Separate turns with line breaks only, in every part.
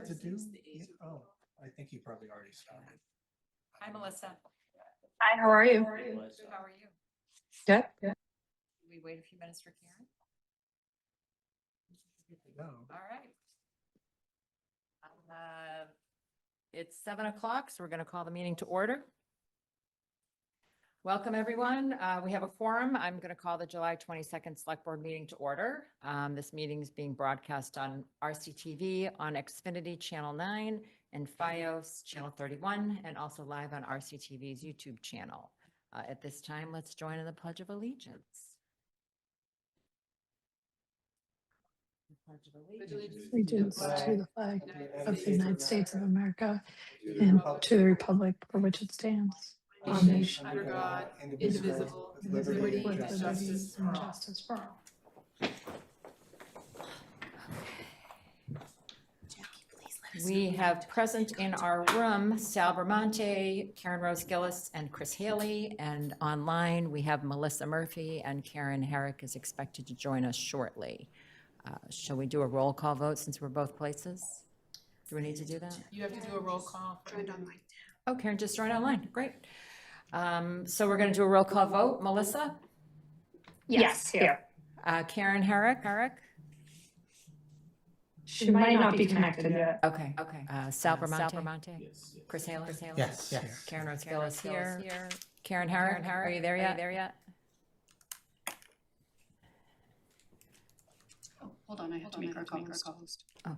to do? Oh, I think you probably already started.
Hi, Melissa.
Hi, how are you?
How are you?
Good. Good.
We wait a few minutes for Karen.
Good to go.
All right. It's 7 o'clock, so we're going to call the meeting to order. Welcome, everyone. We have a quorum. I'm going to call the July 22nd Select Board meeting to order. This meeting is being broadcast on RCTV, on Xfinity Channel 9, and FiOS Channel 31, and also live on RCTV's YouTube channel. At this time, let's join in the Pledge of Allegiance.
Allegiance to the flag of the United States of America and to the republic for which it stands, one nation
under God, indivisible, with liberty and justice for all.
justice for all.
We have present in our room Sal Bramante, Karen Rose Gillis, and Chris Haley. And online, we have Melissa Murphy, and Karen Herrick is expected to join us shortly. Shall we do a roll call vote since we're both places? Do we need to do that?
You have to do a roll call. Joined online.
Oh, Karen just joined online. Great. So we're going to do a roll call vote. Melissa?
Yes, here.
Karen Herrick?
She might not be connected yet.
Okay. Sal Bramante?
Yes.
Chris Haley?
Yes.
Karen Rose Gillis here. Karen Herrick? Are you there yet?
Oh, hold on, I have to make our call host.
Oh.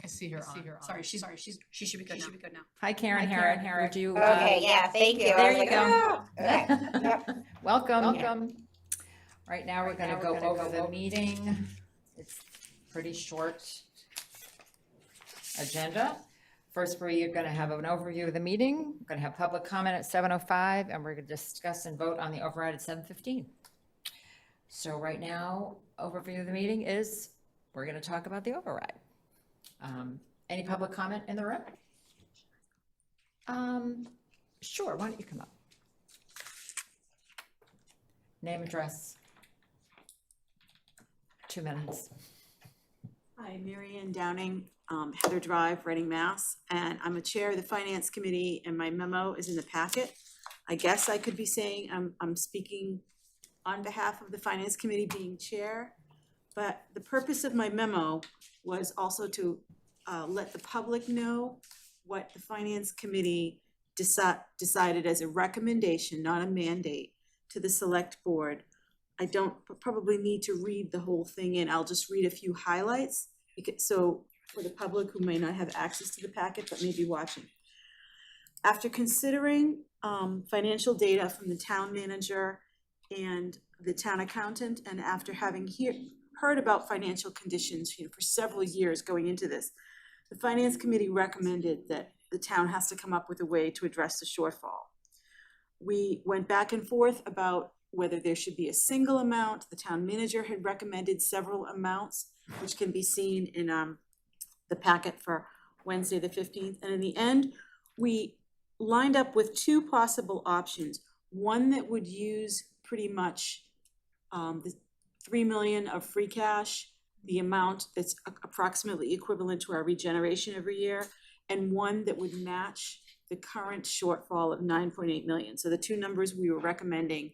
I see her on.
Sorry, she should be good now.
Hi, Karen Herrick. Would you?
Okay, yeah, thank you.
There
I was
you go.
"Oh." Okay, yep.
Welcome. Right now, we're going to go over the meeting. It's pretty short agenda. First, we're going to have an overview of the meeting. We're going to have public comment at 7:05, and we're going to discuss and vote on the override at 7:15. So right now, overview of the meeting is, we're going to talk about the override. Any public comment in the room? Sure, why don't you come up? Name, address. 2 minutes.
Hi, Mary Ann Downing, Heather Drive, Reading, Mass. And I'm a chair of the Finance Committee, and my memo is in the packet. I guess I could be saying I'm speaking on behalf of the Finance Committee being chair, but the purpose of my memo was also to let the public know what the Finance Committee decided as a recommendation, not a mandate, to the Select Board. I don't probably need to read the whole thing in. I'll just read a few highlights. So for the public who may not have access to the packet but may be watching. After considering financial data from the town manager and the town accountant, and after having heard about financial conditions for several years going into this, the Finance Committee recommended that the town has to come up with a way to address the shortfall. We went back and forth about whether there should be a single amount. The town manager had recommended several amounts, which can be seen in the packet for Wednesday the 15th. And in the end, we lined up with two possible options. One that would use pretty much the $3 million of free cash, the amount that's approximately equivalent to our regeneration every year, and one that would match the current shortfall of 9.8 million. So the two numbers we were recommending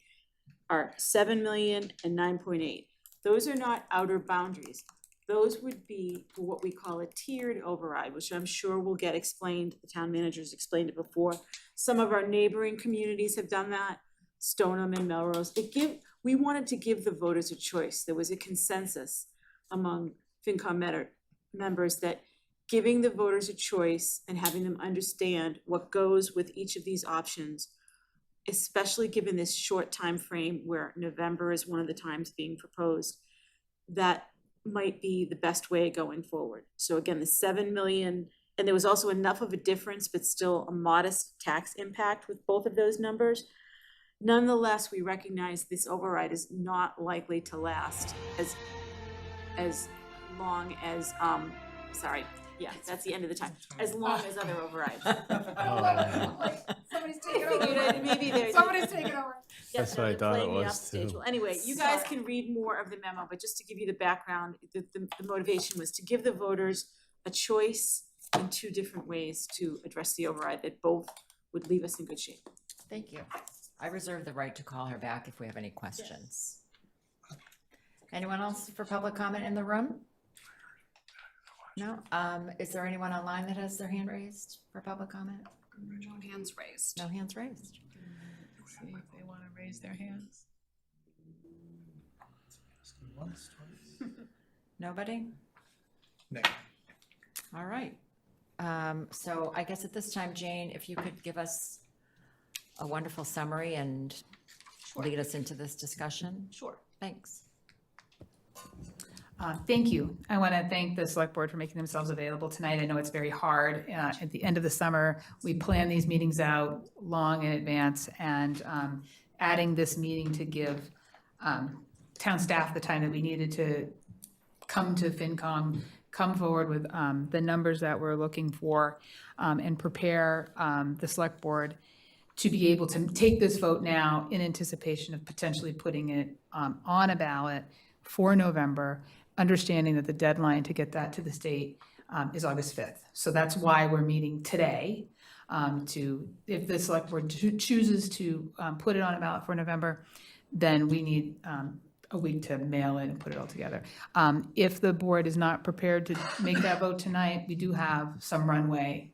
are 7 million and 9.8. Those are not outer boundaries. Those would be what we call a tiered override, which I'm sure will get explained. The town manager's explained it before. Some of our neighboring communities have done that, Stoneham and Melrose. We wanted to give the voters a choice. There was a consensus among FinCom members that giving the voters a choice and having them understand what goes with each of these options, especially given this short time frame where November is one of the times being proposed, that might be the best way going forward. So again, the 7 million, and there was also enough of a difference, but still a modest tax impact with both of those numbers. Nonetheless, we recognize this override is not likely to last as long as, yeah, that's the end of the time, as long as other overrides.
Somebody's taking over.
Maybe there's.
Somebody's taking over.
Yes,
That's what I thought it
playing the
was,
upstage.
too.
Well, anyway, you guys can read more of the memo, but just to give you the background, the motivation was to give the voters a choice in two different ways to address the override that both would leave us in good shape.
Thank you. I reserve the right to call her back if we have any questions. Anyone else for public comment in the room? No? Is there anyone online that has their hand raised for public comment?
No hands raised.
No hands raised.
See if they want to raise their hands.
Once, twice.
Nobody?
No.
All right. So I guess at this time, Jane, if you could give us a wonderful summary and lead us into this discussion.
Sure.
Thanks.
Thank you. I want to thank the select board for making themselves available tonight. I know it's very hard. At the end of the summer, we plan these meetings out long in advance, and adding this meeting to give town staff the time that we needed to come to FinCom, come forward with the numbers that we're looking for, and prepare the select board to be able to take this vote now in anticipation of potentially putting it on a ballot for November, understanding that the deadline to get that to the state is August 5th. So that's why we're meeting today, if the select board chooses to put it on a ballot for November, then we need a week to mail it and put it all together. If the board is not prepared to make that vote tonight, we do have some runway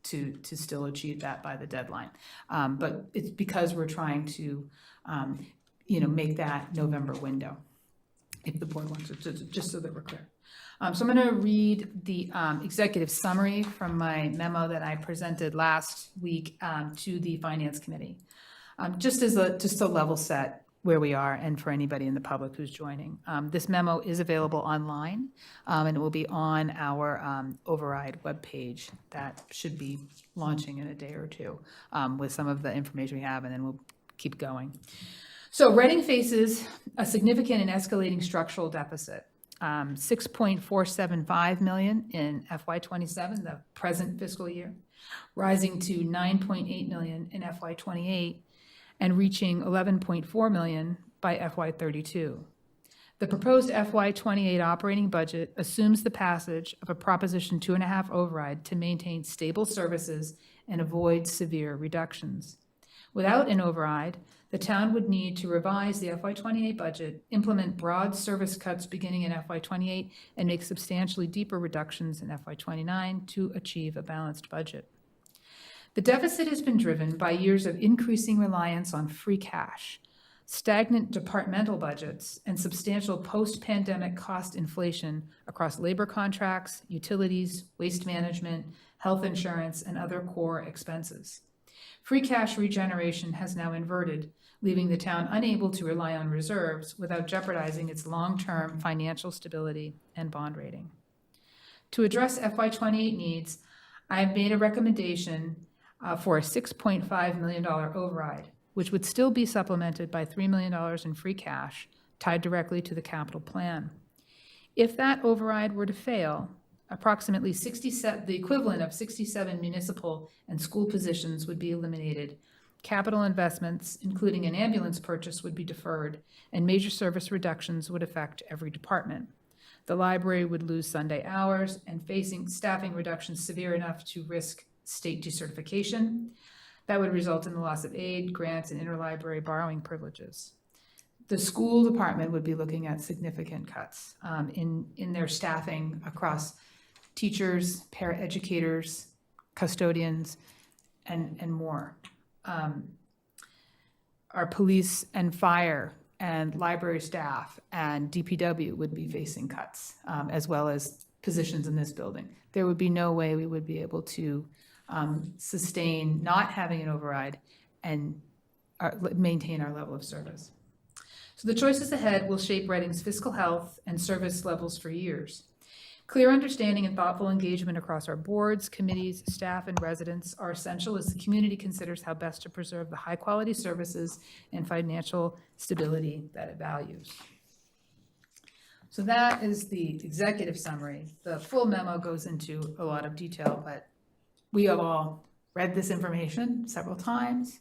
to still achieve that by the deadline. But it's because we're trying to, make that November window, if the board wants it, just so that we're clear. So I'm going to read the executive summary from my memo that I presented last week to the Finance Committee, just to level set where we are and for anybody in the public who's joining. This memo is available online, and it will be on our override webpage that should be launching in a day or two with some of the information we have, and then we'll keep going. So Reading faces a significant and escalating structural deficit. 6.475 million in FY27, the present fiscal year, rising to 9.8 million in FY28, and reaching 11.4 million by FY32. The proposed FY28 operating budget assumes the passage of a Proposition 2.5 override to maintain stable services and avoid severe reductions. Without an override, the town would need to revise the FY28 budget, implement broad service cuts beginning in FY28, and make substantially deeper reductions in FY29 to achieve a balanced budget. The deficit has been driven by years of increasing reliance on free cash, stagnant departmental budgets, and substantial post-pandemic cost inflation across labor contracts, utilities, waste management, health insurance, and other core expenses. Free cash regeneration has now inverted, leaving the town unable to rely on reserves without jeopardizing its long-term financial stability and bond rating. To address FY28 needs, I have made a recommendation for a $6.5 million override, which would still be supplemented by $3 million in free cash tied directly to the capital plan. If that override were to fail, approximately the equivalent of 67 municipal and school positions would be eliminated. Capital investments, including an ambulance purchase, would be deferred, and major service reductions would affect every department. The library would lose Sunday hours and facing staffing reductions severe enough to risk state decertification. That would result in the loss of aid, grants, and interlibrary borrowing privileges. The school department would be looking at significant cuts in their staffing across teachers, paraeducators, custodians, and more. Our police and fire and library staff and DPW would be facing cuts, as well as positions in this building. There would be no way we would be able to sustain not having an override and maintain our level of service. So the choices ahead will shape Reading's fiscal health and service levels for years. Clear understanding and thoughtful engagement across our boards, committees, staff, and residents are essential as the community considers how best to preserve the high-quality services and financial stability that it values. So that is the executive summary. The full memo goes into a lot of detail, but we have all read this information several times,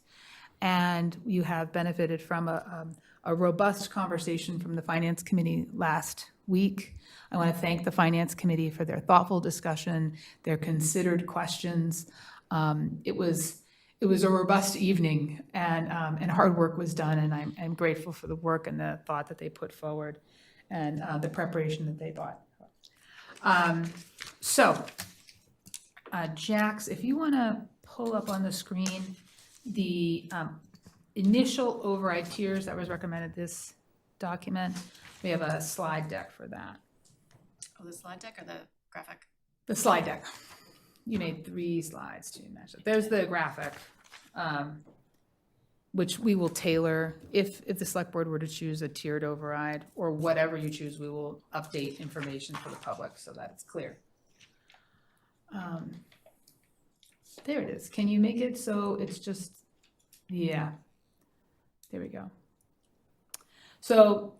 and you have benefited from a robust conversation from the Finance Committee last week. I want to thank the Finance Committee for their thoughtful discussion, their considered questions. It was a robust evening, and hard work was done, and I'm grateful for the work and the thought that they put forward and the preparation that they brought. Jax, if you want to pull up on the screen the initial override tiers that was recommended this document, we have a slide deck for that.
Oh, the slide deck or the graphic?
The slide deck. You made 3 slides to match it. There's the graphic, which we will tailor. If the select board were to choose a tiered override, or whatever you choose, we will update information for the public so that it's clear. There it is. Can you make it so it's just, yeah, there we go. So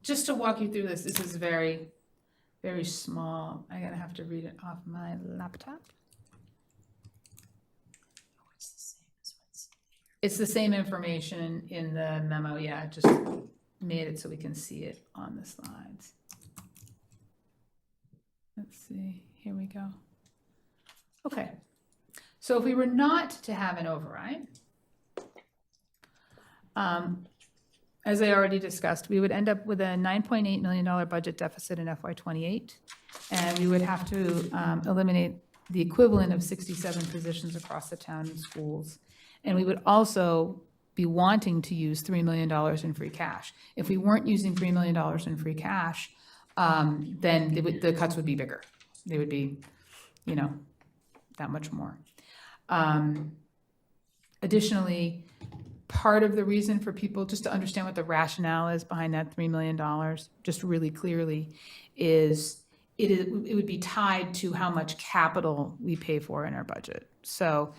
just to walk you through this, this is very, very small. I'm gonna have to read it off my laptop. It's the same information in the memo, yeah, just made it so we can see it on the slides. Let's see, here we go. Okay, so if we were not to have an override, as I already discussed, we would end up with a $9.8 million budget deficit in FY28, and we would have to eliminate the equivalent of 67 positions across the town and schools. And we would also be wanting to use $3 million in free cash. If we weren't using $3 million in free cash, then the cuts would be bigger. They would be, that much more. Additionally, part of the reason for people, just to understand what the rationale is behind that $3 million, just really clearly, is it would be tied to how much capital we pay for in our budget. So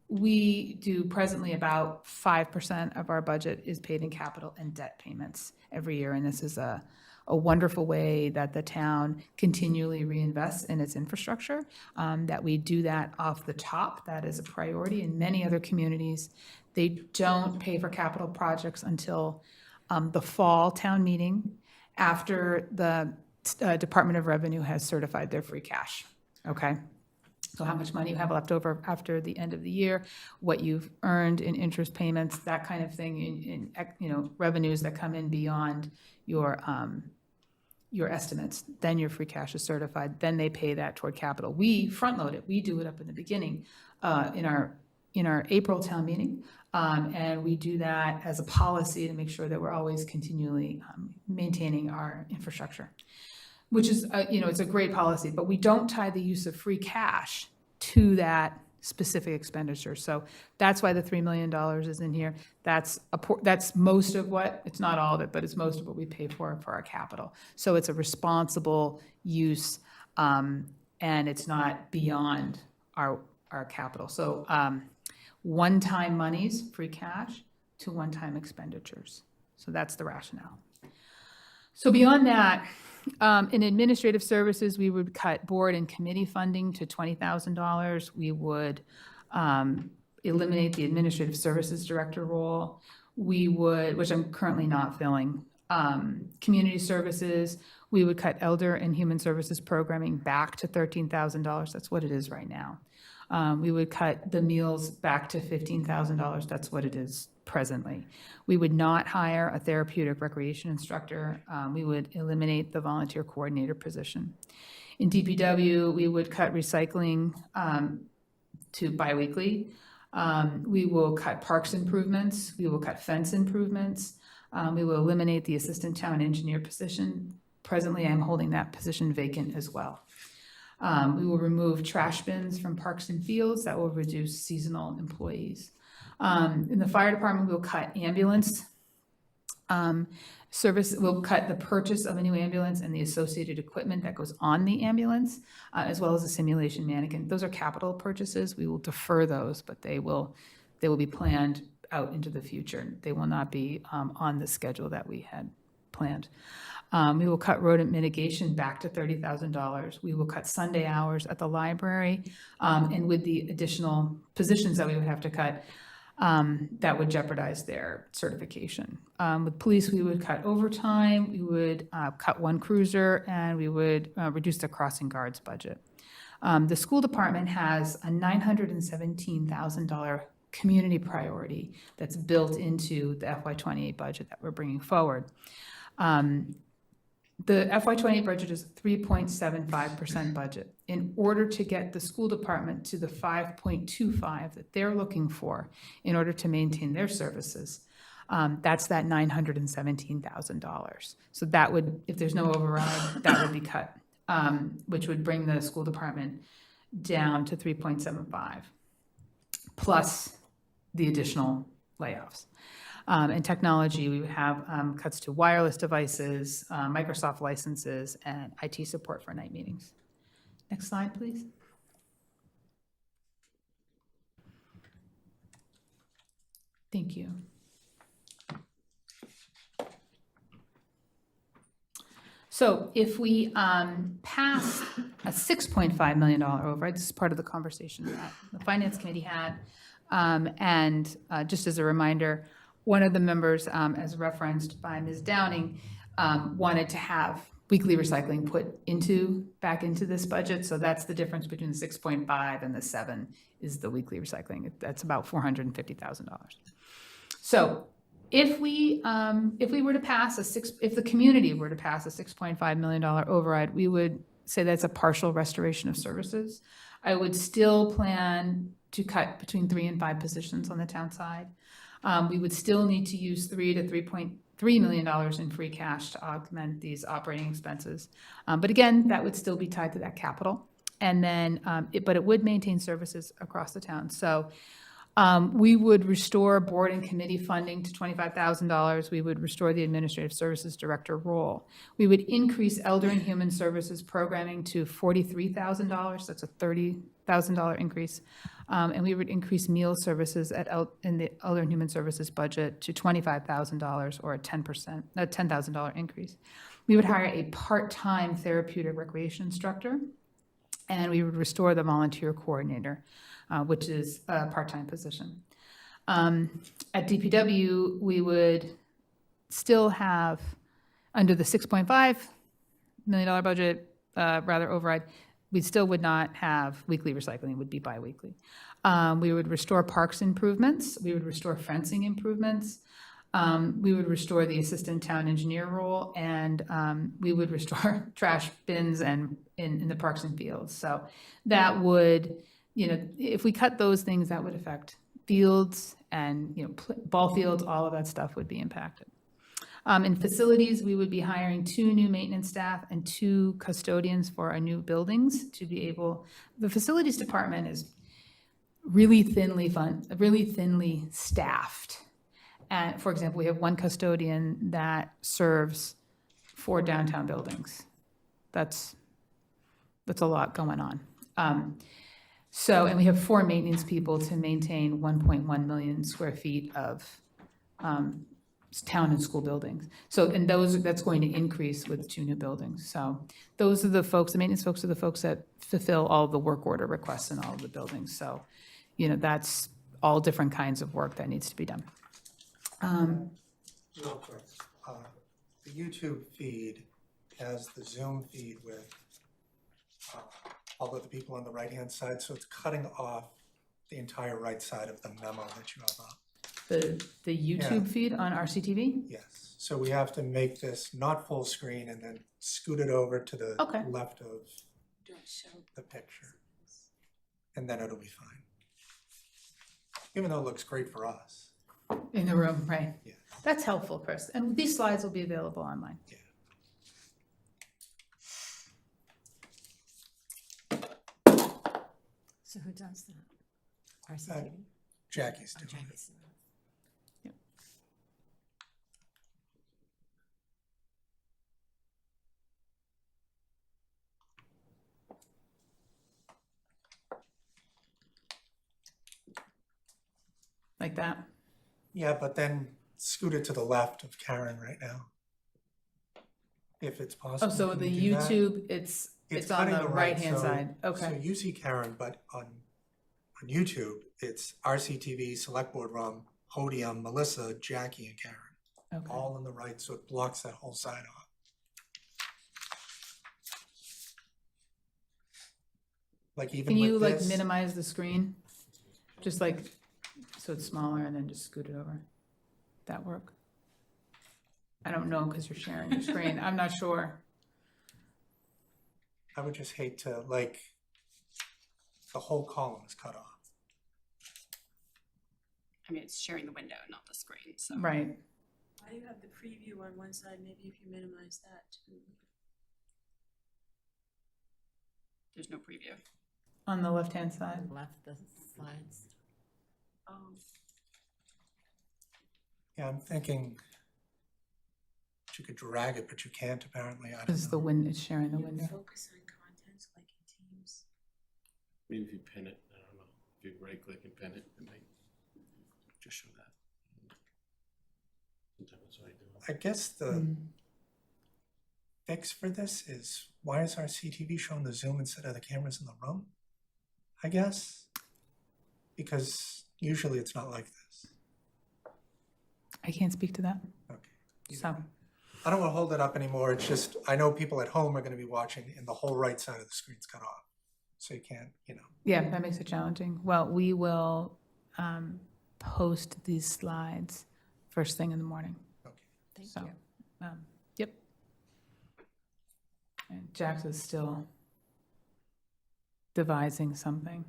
we do presently about 5% of our budget is paid in capital and debt payments every year, and this is a wonderful way that the town continually reinvests in its infrastructure, that we do that off the top. That is a priority. In many other communities, they don't pay for capital projects until the fall town meeting after the Department of Revenue has certified their free cash, okay? So how much money you have left over after the end of the year, what you've earned in interest payments, that kind of thing, in revenues that come in beyond your estimates. Then your free cash is certified. Then they pay that toward capital. We front load it. We do it up in the beginning in our April town meeting, and we do that as a policy to make sure that we're always continually maintaining our infrastructure. Which is, it's a great policy, but we don't tie the use of free cash to that specific expenditure. So that's why the $3 million is in here. That's most of what, it's not all of it, but it's most of what we pay for our capital. So it's a responsible use, and it's not beyond our capital. So one-time monies, free cash, to one-time expenditures. So that's the rationale. So beyond that, in administrative services, we would cut board and committee funding to $20,000. We would eliminate the administrative services director role. We would, which I'm currently not filling, community services. We would cut elder and human services programming back to $13,000. That's what it is right now. We would cut the meals back to $15,000. That's what it is presently. We would not hire a therapeutic recreation instructor. We would eliminate the volunteer coordinator position. In DPW, we would cut recycling to biweekly. We will cut parks improvements. We will cut fence improvements. We will eliminate the assistant town engineer position. Presently, I'm holding that position vacant as well. We will remove trash bins from parks and fields. That will reduce seasonal employees. In the fire department, we'll cut ambulance service. We'll cut the purchase of a new ambulance and the associated equipment that goes on the ambulance, as well as a simulation mannequin. Those are capital purchases. We will defer those, but they will be planned out into the future. They will not be on the schedule that we had planned. We will cut rodent mitigation back to $30,000. We will cut Sunday hours at the library, and with the additional positions that we would have to cut, that would jeopardize their certification. With police, we would cut overtime, we would cut one cruiser, and we would reduce the crossing guards budget. The school department has a $917,000 community priority that's built into the FY28 budget that we're bringing forward. The FY28 budget is a 3.75% budget. In order to get the school department to the 5.25 that they're looking for in order to maintain their services, that's that $917,000. So that would, if there's no override, that would be cut, which would bring the school department down to 3.75, plus the additional layoffs. In technology, we would have cuts to wireless devices, Microsoft licenses, and IT support for night meetings. Next slide, please. Thank you. So if we pass a $6.5 million override, this is part of the conversation that the Finance Committee had. And just as a reminder, one of the members, as referenced by Ms. Downing, wanted to have weekly recycling put back into this budget. So that's the difference between the 6.5 and the 7 is the weekly recycling. That's about $450,000. So if we were to pass if the community were to pass a $6.5 million override, we would say that's a partial restoration of services. I would still plan to cut between 3 and 5 positions on the town side. We would still need to use $3 to $3.3 million in free cash to augment these operating expenses. But again, that would still be tied to that capital. And then, but it would maintain services across the town. So we would restore board and committee funding to $25,000. We would restore the administrative services director role. We would increase elder and human services programming to $43,000. That's a $30,000 increase. And we would increase meal services in the Elder and Human Services budget to $25,000 or a $10,000 increase. We would hire a part-time therapeutic recreation instructor, and we would restore the volunteer coordinator, which is a part-time position. At DPW, we would still have, under the $6.5 million budget, override, we still would not have weekly recycling, it would be biweekly. We would restore parks improvements, we would restore fencing improvements, we would restore the assistant town engineer role, and we would restore trash bins and in the parks and fields. So that would, if we cut those things, that would affect fields and, ball fields, all of that stuff would be impacted. In facilities, we would be hiring 2 new maintenance staff and 2 custodians for our new buildings to be able, the facilities department is really thinly staffed. And for example, we have 1 custodian that serves 4 downtown buildings. That's a lot going on. And we have 4 maintenance people to maintain 1.1 million square feet of town and school buildings. So, and that's going to increase with 2 new buildings. So those are the folks, the maintenance folks are the folks that fulfill all the work order requests in all of the buildings. So, that's all different kinds of work that needs to be done.
Real quick, the YouTube feed has the Zoom feed with all of the people on the right-hand side, so it's cutting off the entire right side of the memo that you have up.
The YouTube feed on RCTV?
Yes, so we have to make this not full screen and then scoot it over to the left of the picture. And then it'll be fine. Even though it looks great for us.
In the room, right?
Yeah.
That's helpful, Chris. And these slides will be available online.
Yeah.
So who does that? RCTV?
Jackie's doing it.
Jackie's doing it.
Like that?
Yeah, but then scoot it to the left of Karen right now. If it's possible.
Oh, so
Can
the
you do that?
YouTube, it's on
cutting
the right-hand
so-
side.
So
Okay.
you see Karen, but on on YouTube, it's RCTV, Select Board Room, Podium, Melissa, Jackie, and Karen,
Okay.
all on the right, so it blocks that whole side off. Like even
Can you
with
like
this,
minimize the screen? Just like, so it's smaller and then just scoot it over? That work? I don't know because you're sharing your screen. I'm not sure.
I would just hate to, like, the whole column is cut off.
I mean, it's sharing the window, not the screen, so.
Right.
Why do you have the preview on one side? Maybe if you minimize that too.
There's no preview.
On the left-hand side.
Left the slides.
Oh,
Yeah, I'm thinking you could drag it, but you can't apparently. I don't
Because the
know.
wind is sharing the window.
focus on contents like in Teams.
Maybe if you pin it, I don't know, if you right click and pin it, it might just show that. Sometimes that's what I do.
I guess the fix for this is, why is our CTV showing the zoom instead of the cameras in the room? I guess, because usually it's not like this.
I can't speak to that.
Okay.
So,
I don't want to hold it up anymore. It's just, I know people at home are going to be watching and the whole right side of the screen's cut off. So you can't,
yeah, that makes it challenging. Well, we will post these slides first thing in the morning.
Okay.
Thank
So,
you.
Yep. And Jax is still devising something.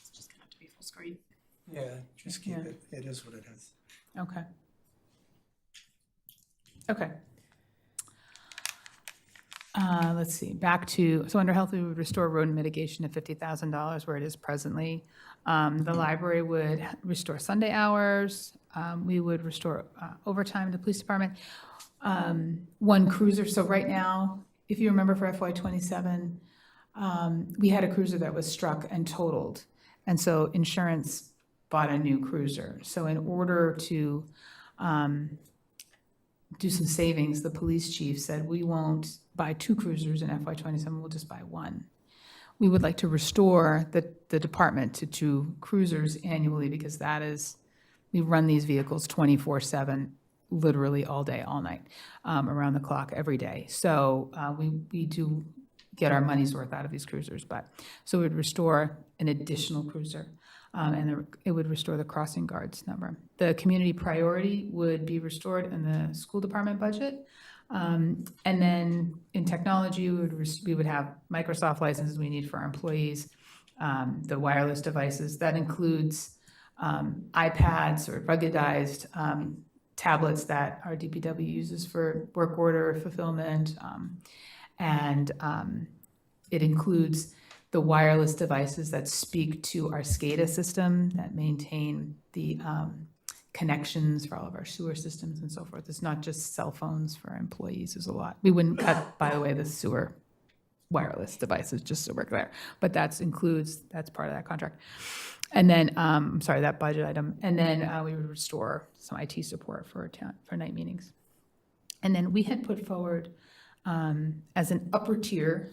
It's just gonna have to be full screen.
Yeah, just keep
Yeah.
it. It is what it is.
Okay. Okay. Let's see, back to, so under health, we would restore road mitigation to $50,000 where it is presently. The library would restore Sunday hours. We would restore overtime in the police department. One cruiser, so right now, if you remember for FY '27, we had a cruiser that was struck and totaled. And so insurance bought a new cruiser. So in order to do some savings, the police chief said, we won't buy two cruisers in FY '27, we'll just buy one. We would like to restore the department to two cruisers annually because that is, we run these vehicles 24/7, literally all day, all night, around the clock, every day. So we do get our money's worth out of these cruisers, so we would restore an additional cruiser. And it would restore the crossing guards number. The community priority would be restored in the school department budget. And then in technology, we would have Microsoft licenses we need for our employees, the wireless devices. That includes iPads or ruggedized tablets that our DPW uses for work order fulfillment. And it includes the wireless devices that speak to our SCADA system that maintain the connections for all of our sewer systems and so forth. It's not just cell phones for our employees, there's a lot. We wouldn't cut, by the way, the sewer wireless devices, just so we're clear. But that's part of that contract. And then, that budget item. And then we would restore some IT support for night meetings. And then we had put forward as an upper tier,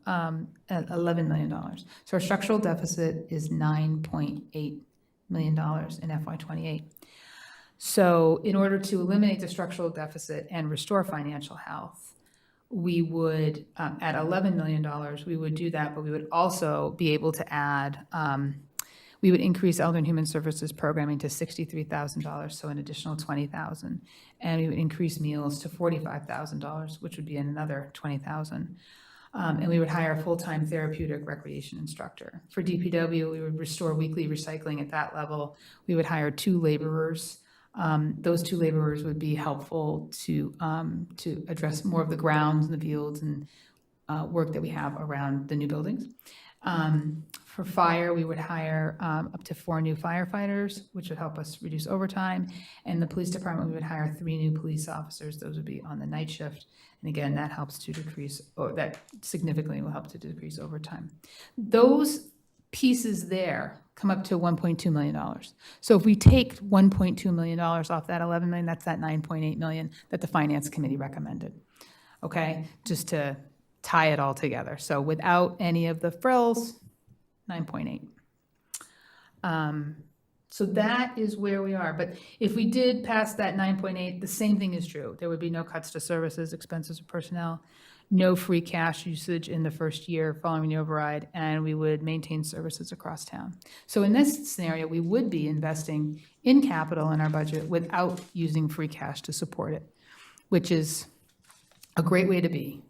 at $11 million. So our structural deficit is $9.8 million in FY '28. So in order to eliminate the structural deficit and restore financial health, we would, at $11 million, we would do that, but we would also be able to add, we would increase Elder and Human Services programming to $63,000, so an additional $20,000. And we would increase meals to $45,000, which would be another $20,000. And we would hire a full-time therapeutic recreation instructor. For DPW, we would restore weekly recycling at that level. We would hire 2 laborers. Those 2 laborers would be helpful to address more of the grounds and the fields and work that we have around the new buildings. For fire, we would hire up to 4 new firefighters, which would help us reduce overtime. And the police department, we would hire 3 new police officers. Those would be on the night shift. And again, that helps to decrease, or that significantly will help to decrease overtime. Those pieces there come up to $1.2 million. So if we take $1.2 million off that 11 million, that's that 9.8 million that the Finance Committee recommended. Okay, just to tie it all together. So without any of the frills, 9.8. So that is where we are. But if we did pass that 9.8, the same thing is true. There would be no cuts to services, expenses, or personnel, no free cash usage in the first year following the override, and we would maintain services across town. So in this scenario, we would be investing in capital in our budget without using free cash to support it, which is a great way to be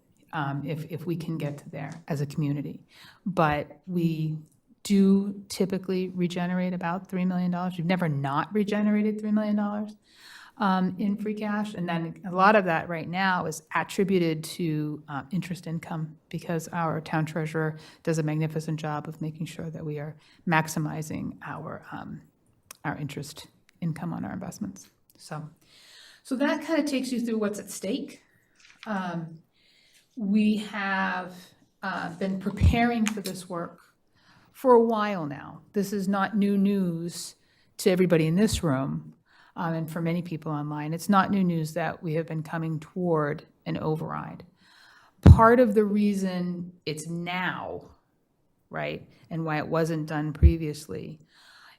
if we can get to there as a community. But we do typically regenerate about $3 million. We've never not regenerated $3 million in free cash. And then a lot of that right now is attributed to interest income because our town treasurer does a magnificent job of making sure that we are maximizing our interest income on our investments. So that kind of takes you through what's at stake. We have been preparing for this work for a while now. This is not new news to everybody in this room and for many people online. It's not new news that we have been coming toward an override. Part of the reason it's now, right, and why it wasn't done previously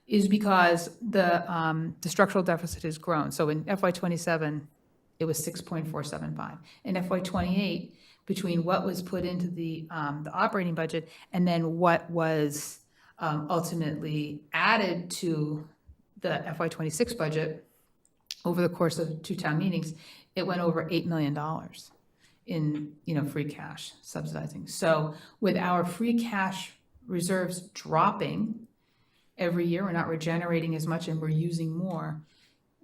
is because the structural deficit has grown. So in FY27, it was 6.475. In FY28, between what was put into the operating budget and then what was ultimately added to the FY26 budget over the course of 2 town meetings, it went over $8 million in free cash subsidizing. So with our free cash reserves dropping every year, we're not regenerating as much and we're using more.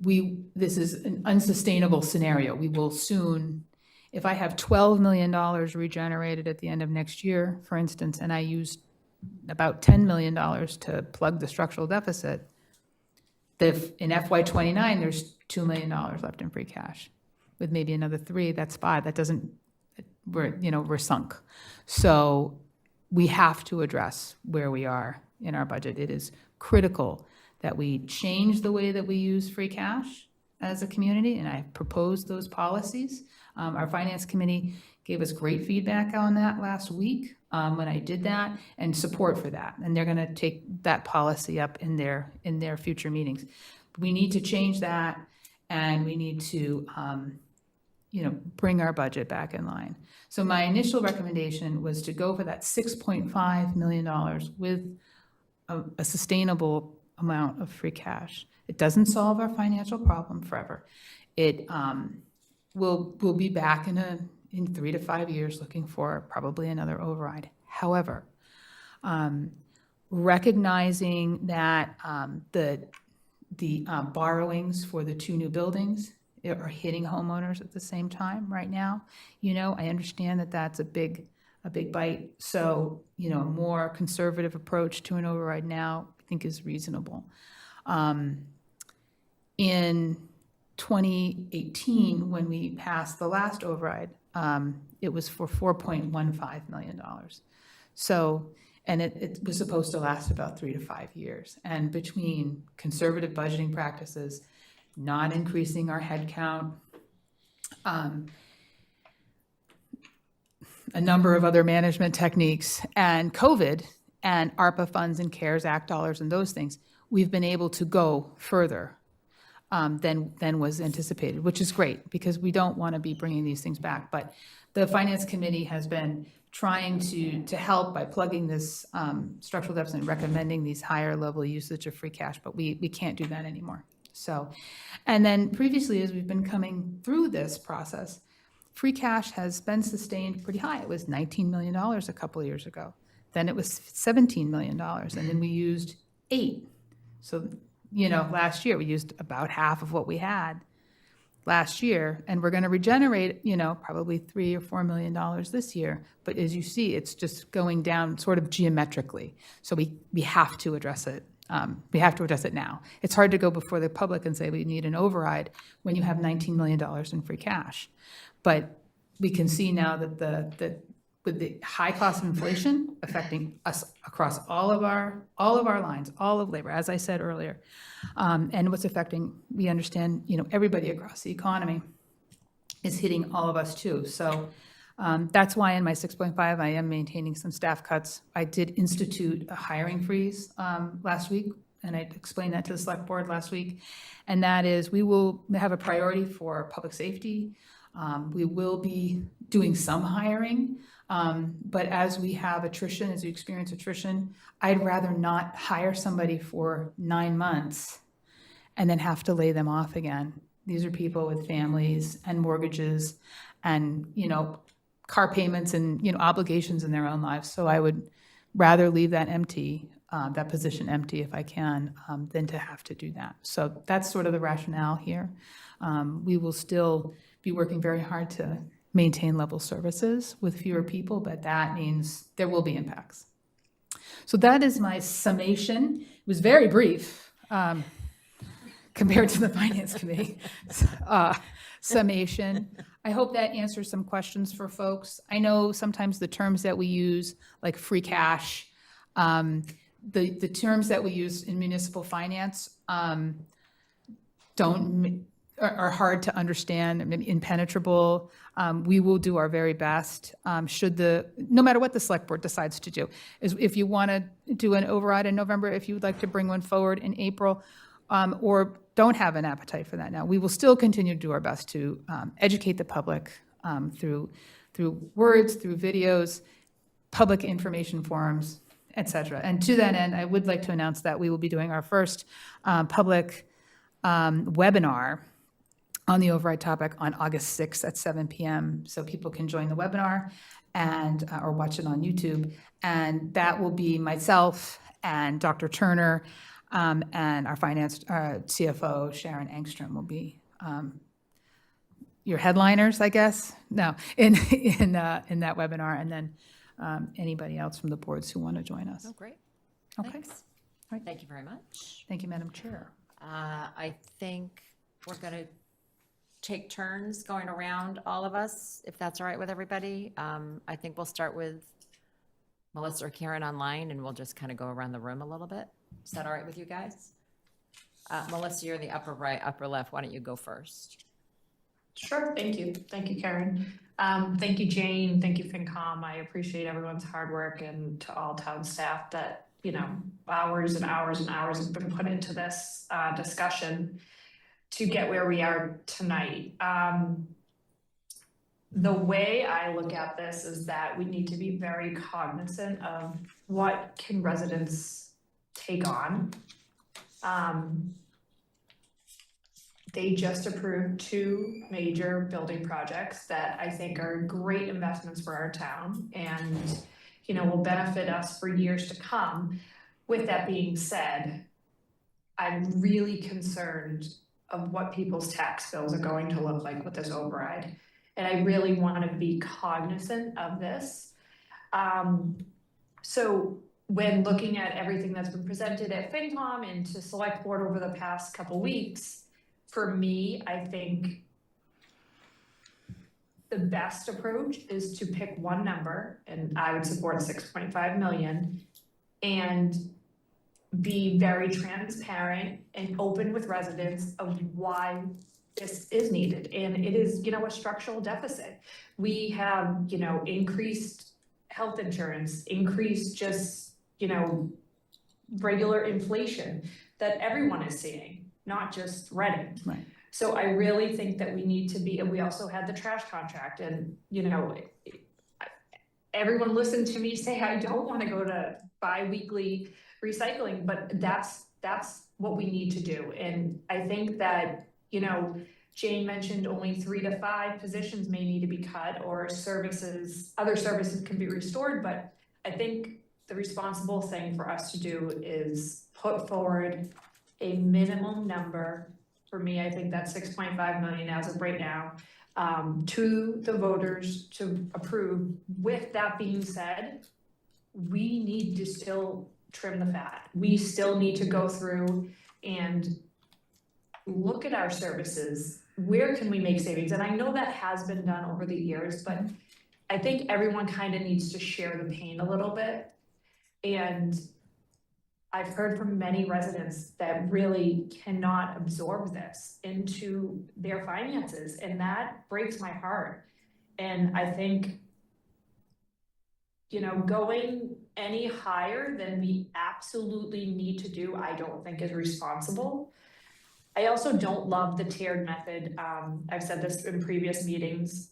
This is an unsustainable scenario. We will soon, if I have $12 million regenerated at the end of next year, for instance, and I used about $10 million to plug the structural deficit, in FY29, there's $2 million left in free cash. With maybe another 3, that's 5. That doesn't, we're sunk. So we have to address where we are in our budget. It is critical that we change the way that we use free cash as a community, and I proposed those policies. Our Finance Committee gave us great feedback on that last week when I did that, and support for that. And they're going to take that policy up in their future meetings. We need to change that, and we need to bring our budget back in line. So my initial recommendation was to go for that $6.5 million with a sustainable amount of free cash. It doesn't solve our financial problem forever. It we'll be back in 3 to 5 years looking for probably another override. However, recognizing that the borrowings for the 2 new buildings are hitting homeowners at the same time right now, I understand that that's a big bite. So, a more conservative approach to an override now, I think, is reasonable. In 2018, when we passed the last override, it was for $4.15 million. So, and it was supposed to last about 3 to 5 years. And between conservative budgeting practices, not increasing our headcount, a number of other management techniques, and COVID, and ARPA funds and CARES Act dollars and those things, we've been able to go further than was anticipated, which is great because we don't want to be bringing these things back. But the Finance Committee has been trying to help by plugging this structural deficit and recommending these higher level usage of free cash, but we can't do that anymore. So, and then previously, as we've been coming through this process, free cash has been sustained pretty high. It was $19 million a couple of years ago. Then it was $17 million, and then we used 8. So, last year we used about half of what we had last year, and we're going to regenerate, probably $3 or $4 million this year. But as you see, it's just going down sort of geometrically. So we have to address it. We have to address it now. It's hard to go before the public and say we need an override when you have $19 million in free cash. But we can see now that with the high cost of inflation affecting us across all of our lines, all of labor, as I said earlier, and what's affecting, we understand, everybody across the economy is hitting all of us too. So that's why in my 6.5, I am maintaining some staff cuts. I did institute a hiring freeze last week, and I explained that to the select board last week. And that is, we will have a priority for public safety. We will be doing some hiring, but as we have attrition, as we experience attrition, I'd rather not hire somebody for 9 months and then have to lay them off again. These are people with families and mortgages and, car payments and, obligations in their own lives. So I would rather leave that empty, that position empty if I can, than to have to do that. So that's sort of the rationale here. We will still be working very hard to maintain level services with fewer people, but that means there will be impacts. So that is my summation. It was very brief compared to the Finance Committee summation. I hope that answers some questions for folks. I know sometimes the terms that we use, like free cash, the terms that we use in municipal finance are hard to understand, impenetrable. We will do our very best. No matter what the select board decides to do, if you want to do an override in November, if you would like to bring one forward in April, or don't have an appetite for that now, we will still continue to do our best to educate the public through words, through videos, public information forums, et cetera. And to that end, I would like to announce that we will be doing our first public webinar on the override topic on August 6th at 7 p.m. So people can join the webinar and or watch it on YouTube. And that will be myself and Dr. Turner and our finance CFO, Sharon Engstrom, will be your headliners, I guess. No, in that webinar, and then anybody else from the boards who want to join us.
Oh, great.
Okay.
Thanks.
Right.
Thank you very much.
Thank you, Madam Chair.
I think we're going to take turns going around, all of us, if that's all right with everybody. I think we'll start with Melissa or Karen online, and we'll just kind of go around the room a little bit. Is that all right with you guys? Melissa, you're in the upper right, upper left. Why don't you go first?
Sure, thank you. Thank you, Karen. Thank you, Jane. Thank you, FinCom. I appreciate everyone's hard work, and to all town staff that, hours and hours and hours have been put into this discussion to get where we are tonight. The way I look at this is that we need to be very cognizant of what can residents take on. They just approved 2 major building projects that I think are great investments for our town and, will benefit us for years to come. With that being said, I'm really concerned of what people's tax bills are going to look like with this override. And I really want to be cognizant of this. So when looking at everything that's been presented at FinCom and to select board over the past couple weeks, for me, I think the best approach is to pick one number, and I would support 6.5 million, and be very transparent and open with residents of why this is needed. And it is, a structural deficit. We have, increased health insurance, increased just, regular inflation that everyone is seeing, not just Reading.
Right.
So I really think that we need to be, and we also had the trash contract, and, everyone listened to me say I don't want to go to bi-weekly recycling, but that's what we need to do. And I think that, Jane mentioned only 3 to 5 positions may need to be cut, or other services can be restored, but I think the responsible thing for us to do is put forward a minimum number. For me, I think that's 6.5 million as of right now, to the voters to approve. With that being said, we need to still trim the fat. We still need to go through and look at our services. Where can we make savings? And I know that has been done over the years, but I think everyone kind of needs to share the pain a little bit. And I've heard from many residents that really cannot absorb this into their finances, and that breaks my heart. And I think, you know, going any higher than we absolutely need to do, I don't think is responsible. I also don't love the tiered method. I've said this in previous meetings.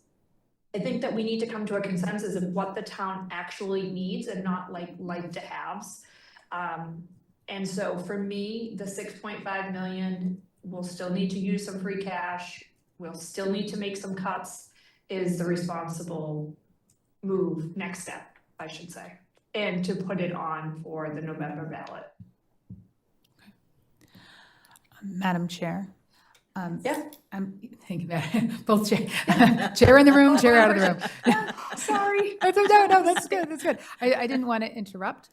I think that we need to come to a consensus of what the town actually needs and not like to haves. And so for me, the 6.5 million, we'll still need to use some free cash. We'll still need to make some cuts, is the responsible move, next step, I should say. And to put it on for the November ballot.
Madam Chair.
Yeah.
Thank you, Madam, both chair, chair in the room, chair out of the room.
Sorry.
No, that's good, that's good. I didn't want to interrupt.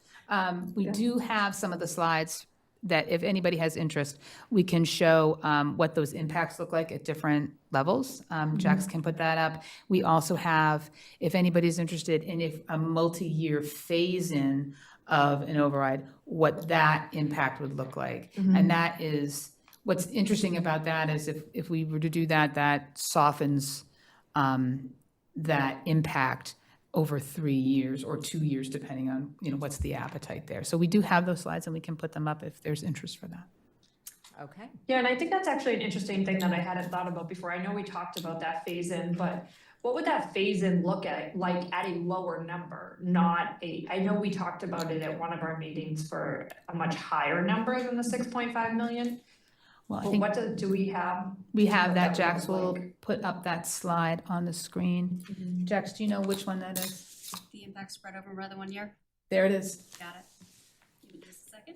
We do have some of the slides that if anybody has interest, we can show what those impacts look like at different levels. Jax can put that up. We also have, if anybody's interested in if a multi-year phase-in of an override, what that impact would look like. And that is, what's interesting about that is if we were to do that, that softens that impact over 3 years or 2 years, depending on, you know, what's the appetite there. So we do have those slides and we can put them up if there's interest for that.
Okay.
Yeah, and I think that's actually an interesting thing that I hadn't thought about before. I know we talked about that phase in, but what would that phase in look at, like at a lower number, not a, I know we talked about it at one of our meetings for a much higher number than the 6.5 million.
Well, I
But
think
what do we have?
we have
what
that.
that
Jax
would
will
look like?
put up that slide on the screen. Jax, do you know which one that is?
The impact spread over rather 1 year.
There it is.
Got it. Give me just a second.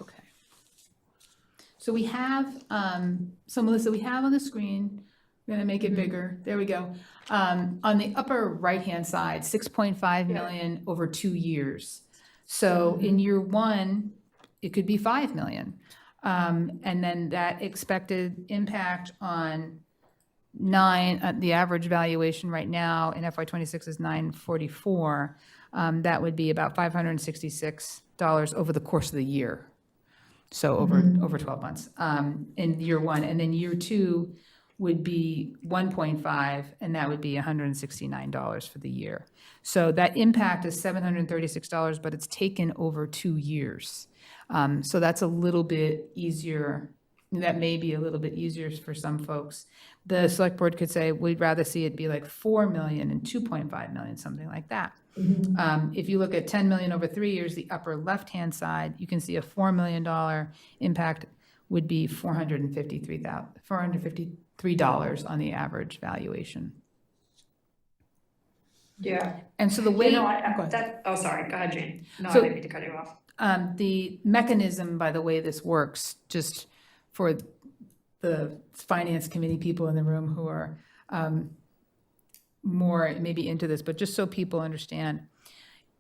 Okay. So we have, so Melissa, we have on the screen, I'm gonna make it bigger, there we go. On the upper right-hand side, 6.5 million over 2 years. So in year one, it could be 5 million. And then that expected impact on the average valuation right now in FY '26 is 944. That would be about $566 over the course of the year. So over 12 months in year one. And then year two would be 1.5, and that would be $169 for the year. So that impact is $736, but it's taken over 2 years. So that's a little bit easier. That may be a little bit easier for some folks. The select board could say, we'd rather see it be like 4 million and 2.5 million, something like that. If you look at 10 million over 3 years, the upper left-hand side, you can see a $4 million impact would be $453 on the average valuation.
Yeah.
And so the way,
You know,
go ahead.
oh, sorry, go ahead, Jane. No,
So-
I didn't mean to cut you off.
The mechanism by the way this works, just for the finance committee people in the room who are more maybe into this, but just so people understand,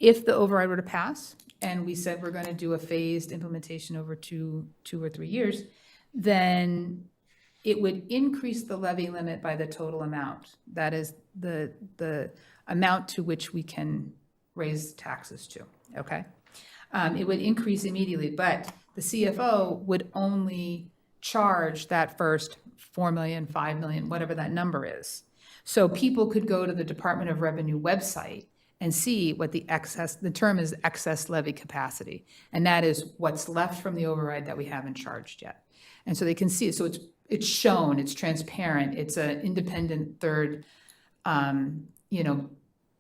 if the override were to pass and we said we're going to do a phased implementation over two or 3 years, then it would increase the levy limit by the total amount. That is the amount to which we can raise taxes to, okay? It would increase immediately, but the CFO would only charge that first 4 million, 5 million, whatever that number is. So people could go to the Department of Revenue website and see what the term is excess levy capacity. And that is what's left from the override that we haven't charged yet. And so they can see it. So it's shown, it's transparent, it's an independent third,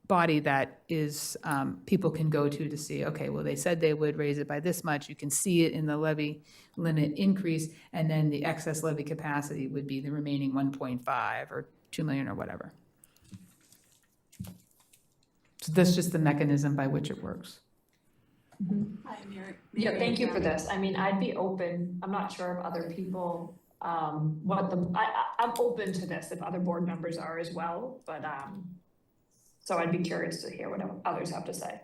body that is, people can go to see, okay, well, they said they would raise it by this much. You can see it in the levy limit increase, and then the excess levy capacity would be the remaining 1.5 or 2 million or whatever. So that's just the mechanism by which it works.
Hi,
Yeah, thank you for this. I mean, I'd be open, I'm not sure if other people what I'm open to this if other board members are as well, but, so I'd be curious to hear what others have to say.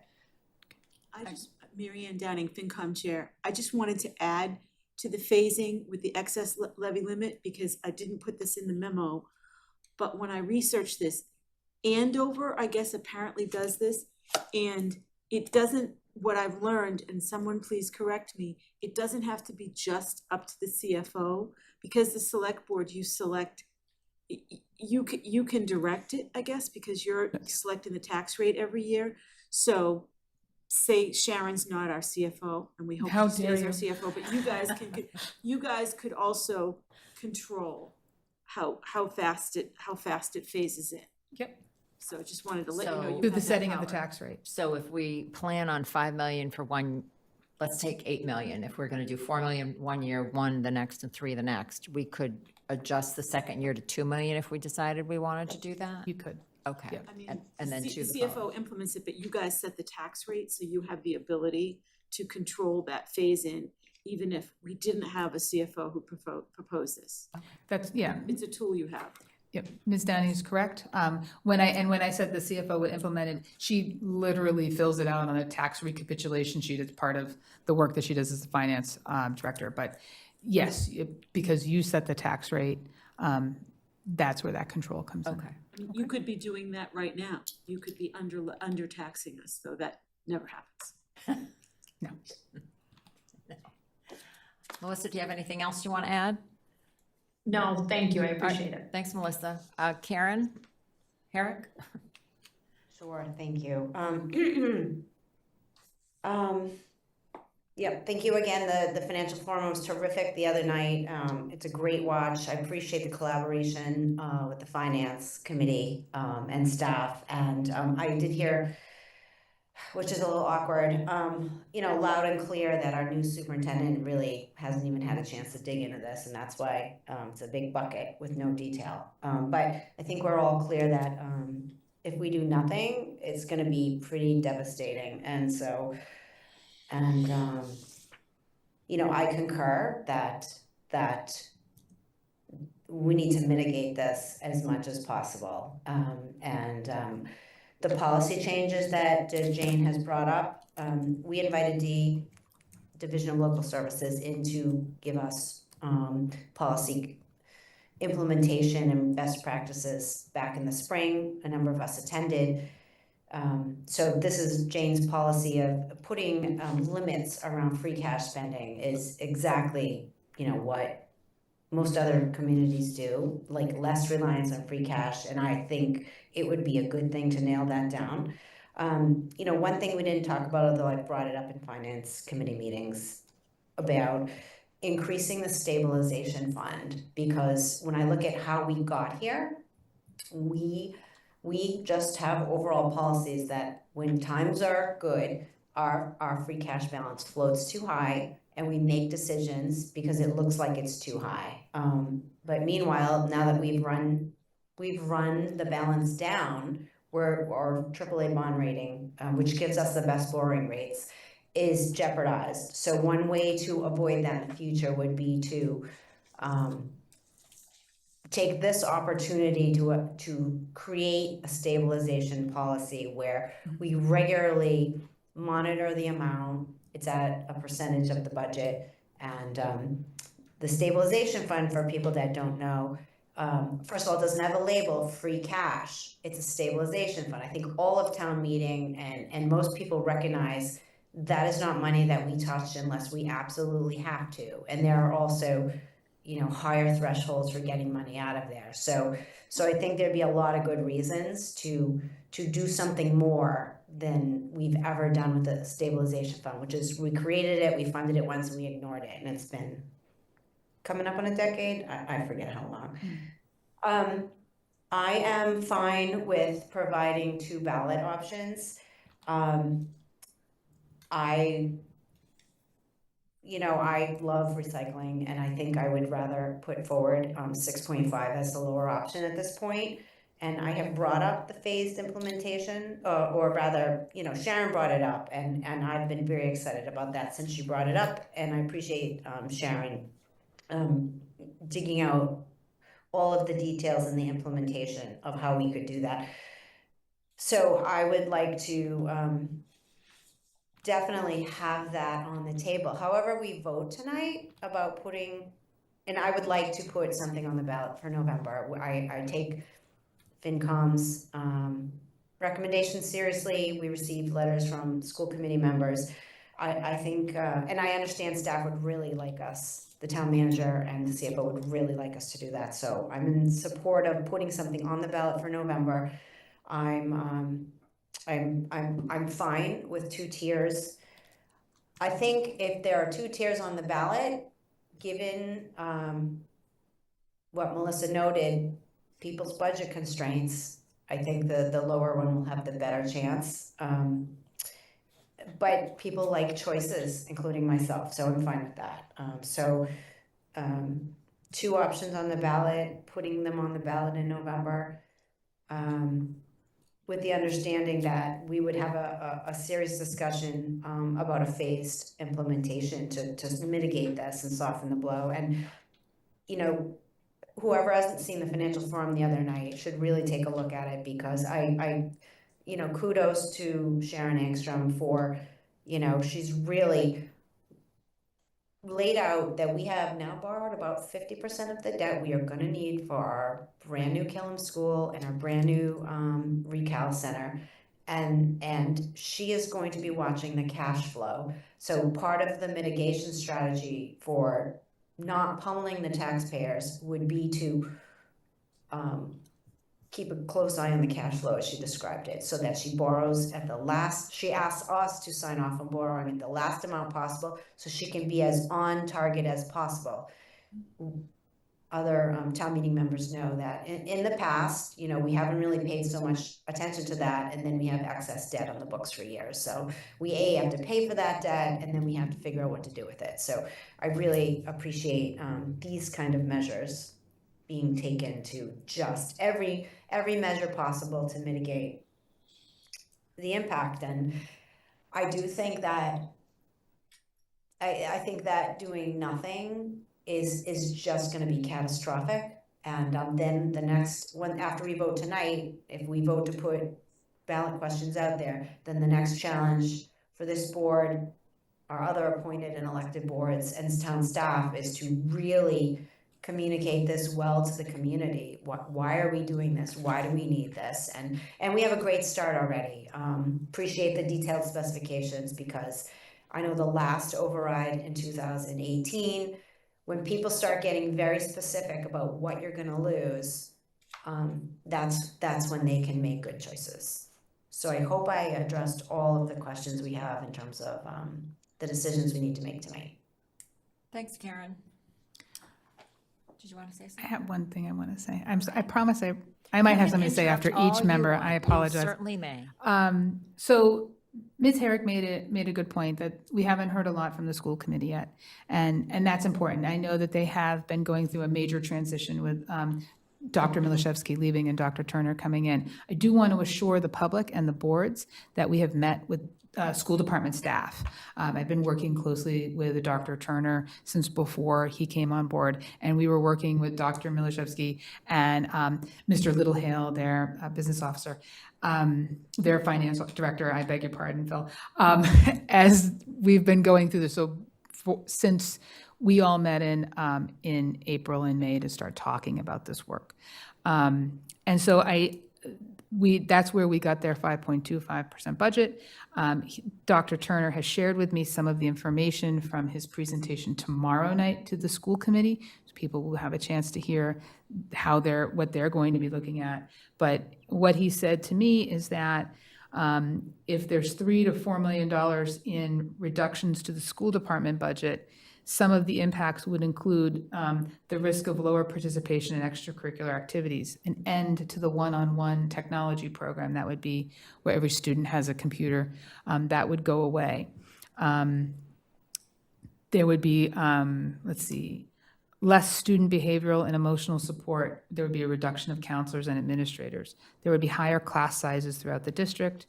Mary Ann Downing, FinCom Chair, I just wanted to add to the phasing with the excess levy limit, because I didn't put this in the memo, but when I researched this, Andover, I guess apparently does this, and it doesn't, what I've learned, and someone please correct me, it doesn't have to be just up to the CFO, because the select board, you select, you can direct it, I guess, because you're selecting the tax rate every year. So say Sharon's not our CFO, and we hope
How
she
dare
stays our CFO, but you guys could also control how fast it phases in.
Yep.
So I just wanted to let you know
So-
you
Through
have
the
that
setting of the
power.
tax rate.
So if we plan on 5 million for one, let's take 8 million. If we're going to do 4 million one year, 1 the next, and 3 the next, we could adjust the second year to 2 million if we decided we wanted to do that?
You could.
Okay.
Yeah.
I mean,
And then
the
2 the
CFO
following.
implements it, but you guys set the tax rate, so you have the ability to control that phase in, even if we didn't have a CFO who proposed this.
That's, yeah.
It's a tool you have.
Yep, Ms. Downing is correct. When I said the CFO would implement it, she literally fills it out on a tax recapitulation sheet as part of the work that she does as the finance director. But yes, because you set the tax rate, that's where that control comes in.
Okay.
I mean, you could be doing that right now. You could be under taxing us, so that never happens.
No.
Melissa, do you have anything else you want to add?
No, thank you, I appreciate it.
Thanks, Melissa. Karen? Herrick?
Sure, thank you. Yep, thank you again. The financial forum was terrific the other night. It's a great watch. I appreciate the collaboration with the finance committee and staff. And I did hear, which is a little awkward, loud and clear that our new superintendent really hasn't even had a chance to dig into this, and that's why it's a big bucket with no detail. But I think we're all clear that if we do nothing, it's gonna be pretty devastating, and so, I concur that we need to mitigate this as much as possible, the policy changes that Jane has brought up, we invited the Division of Local Services in to give us policy implementation and best practices back in the spring. A number of us attended. So this is Jane's policy of putting limits around free cash spending is exactly, what most other communities do, like less reliance on free cash, and I think it would be a good thing to nail that down. One thing we didn't talk about, although I brought it up in finance committee meetings, about increasing the stabilization fund, because when I look at how we got here, we just have overall policies that when times are good, our free cash balance floats too high, and we make decisions because it looks like it's too high. But meanwhile, now that we've run the balance down, our AAA bond rating, which gives us the best borrowing rates, is jeopardized. So one way to avoid that in the future would be to take this opportunity to create a stabilization policy where we regularly monitor the amount. It's at a percentage of the budget, and the stabilization fund, for people that don't know, first of all, it doesn't have a label, free cash. It's a stabilization fund. I think all of town meeting and most people recognize that is not money that we touch unless we absolutely have to. And there are also, higher thresholds for getting money out of there. So I think there'd be a lot of good reasons to do something more than we've ever done with the stabilization fund, which is we created it, we funded it once, and we ignored it, and it's been coming up on a decade. I forget how long. I am fine with providing 2 ballot options. I love recycling, and I think I would rather put forward 6.5 as the lower option at this point. And I have brought up the phased implementation, or rather, Sharon brought it up, and I've been very excited about that since she brought it up, and I appreciate Sharon, digging out all of the details and the implementation of how we could do that. So I would like to definitely have that on the table. However we vote tonight about putting, and I would like to put something on the ballot for November. I take FinCom's recommendations seriously. We received letters from school committee members. I think, and I understand staff would really like us, the town manager and the CFO would really like us to do that. So I'm in support of putting something on the ballot for November. I'm fine with 2 tiers. I think if there are 2 tiers on the ballot, given what Melissa noted, people's budget constraints, I think the lower one will have the better chance. But people like choices, including myself, so I'm fine with that. 2 options on the ballot, putting them on the ballot in November, with the understanding that we would have a serious discussion about a phased implementation to mitigate this and soften the blow. And, you know, whoever hasn't seen the financial forum the other night should really take a look at it, because I you know, kudos to Sharon Angstrom for, you know, she's really laid out that we have now borrowed about 50% of the debt we are gonna need for our brand new Killam School and our brand new recal center. And she is going to be watching the cash flow. So part of the mitigation strategy for not pummeling the taxpayers would be to keep a close eye on the cash flow, as she described it, so that she borrows at the last, she asks us to sign off on borrowing at the last amount possible, so she can be as on target as possible. Other town meeting members know that in the past, you know, we haven't really paid so much attention to that, and then we have excess debt on the books for years. So we have to pay for that debt, and then we have to figure out what to do with it. So I really appreciate these kind of measures being taken to just every measure possible to mitigate the impact. And I do think that I think that doing nothing is just going to be catastrophic. And then the next one, after we vote tonight, if we vote to put ballot questions out there, then the next challenge for this board, our other appointed and elected boards and town staff, is to really communicate this well to the community. Why are we doing this? Why do we need this? And we have a great start already. Appreciate the detailed specifications, because I know the last override in 2018, when people start getting very specific about what you're going to lose, that's when they can make good choices. So I hope I addressed all of the questions we have in terms of the decisions we need to make tonight.
Thanks, Karen. Did you want to say
I
something?
have one thing I want to say. I promise I might have something to say after each member. I apologize.
Certainly may.
So Ms. Herrick made a good point that we haven't heard a lot from the school committee yet, and that's important. I know that they have been going through a major transition with Dr. Milishevsky leaving and Dr. Turner coming in. I do want to assure the public and the boards that we have met with school department staff. I've been working closely with Dr. Turner since before he came on board, and we were working with Dr. Milishevsky and Mr. Littlehale, their business officer, their finance director, I beg your pardon, Phil, as we've been going through this. So since we all met in April and May to start talking about this work. And so that's where we got their 5.25% budget. Dr. Turner has shared with me some of the information from his presentation tomorrow night to the school committee, so people will have a chance to hear what they're going to be looking at. But what he said to me is that if there's $3 to $4 million in reductions to the school department budget, some of the impacts would include the risk of lower participation in extracurricular activities, an end to the one-on-one technology program that would be where every student has a computer, that would go away. There would be, less student behavioral and emotional support. There would be a reduction of counselors and administrators. There would be higher class sizes throughout the district.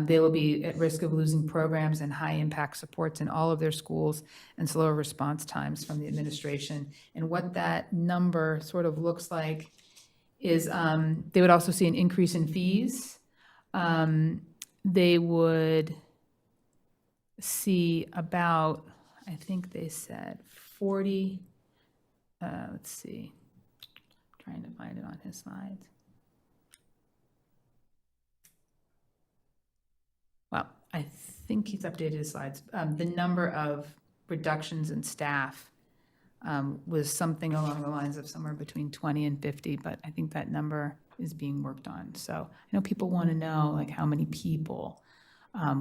They will be at risk of losing programs and high-impact supports in all of their schools and slower response times from the administration. And what that number sort of looks like is they would also see an increase in fees. They would see about, I think they said 40, let's see, trying to find it on his slides. Well, I think he's updated his slides. The number of reductions in staff was something along the lines of somewhere between 20 and 50, but I think that number is being worked on. So I know people want to know like how many people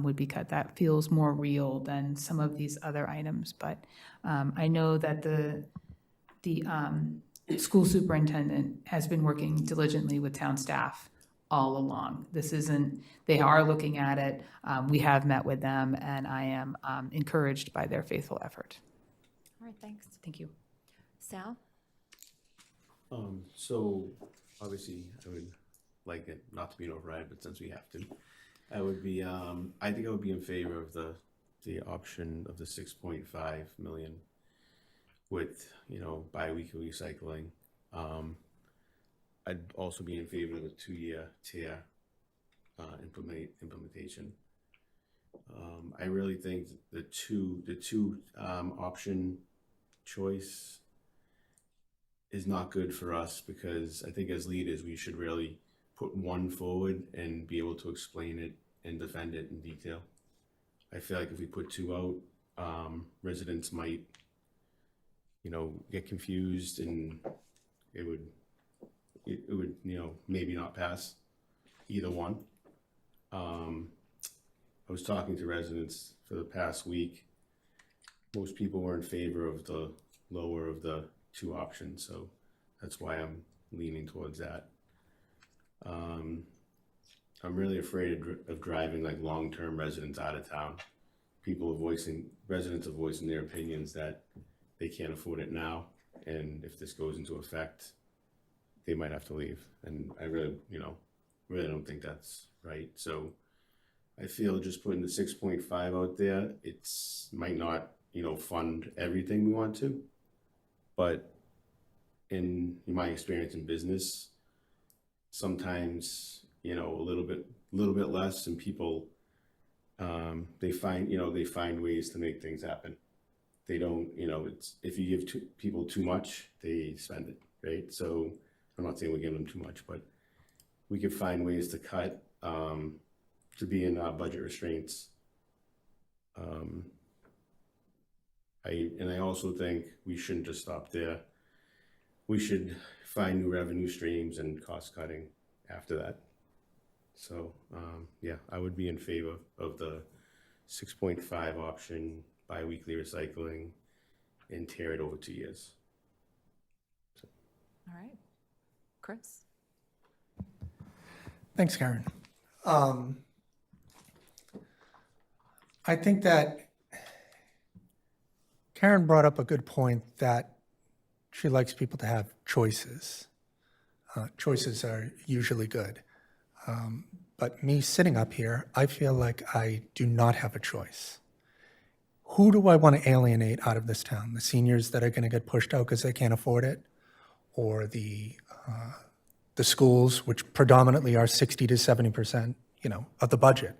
would be cut. That feels more real than some of these other items, but I know that the school superintendent has been working diligently with town staff all along. This isn't, they are looking at it. We have met with them, and I am encouraged by their faithful effort.
All right, thanks.
Thank you.
Sal?
So obviously I would like it not to be an override, but since we have to, I would be, I think I would be in favor of the option of the 6.5 million with, you know, bi-weekly recycling. I'd also be in favor of the 2-year tier implementation. I really think the two option choice is not good for us, because I think as leaders we should really put one forward and be able to explain it and defend it in detail. I feel like if we put two out, residents might, you know, get confused, and it would, you know, maybe not pass either one. I was talking to residents for the past week. Most people were in favor of the lower of the two options, so that's why I'm leaning towards that. I'm really afraid of driving like long-term residents out of town. Residents are voicing their opinions that they can't afford it now, and if this goes into effect, they might have to leave. And I really, you know, really don't think that's right. So I feel just putting the 6.5 out there, it's might not, you know, fund everything we want to, but in my experience in business, sometimes, you know, a little bit less, and people, they find ways to make things happen. They don't, you know, it's, if you give people too much, they spend it, right? So I'm not saying we're giving them too much, but we could find ways to cut, to be in budget restraints. I also think we shouldn't just stop there. We should find new revenue streams and cost cutting after that. So yeah, I would be in favor of the 6.5 option, bi-weekly recycling, and tear it over 2 years. So.
All right. Chris?
Thanks, Karen. I think that Karen brought up a good point, that she likes people to have choices. Choices are usually good. But me sitting up here, I feel like I do not have a choice. Who do I want to alienate out of this town? The seniors that are going to get pushed out because they can't afford it? Or the schools, which predominantly are 60 to 70%, you know, of the budget?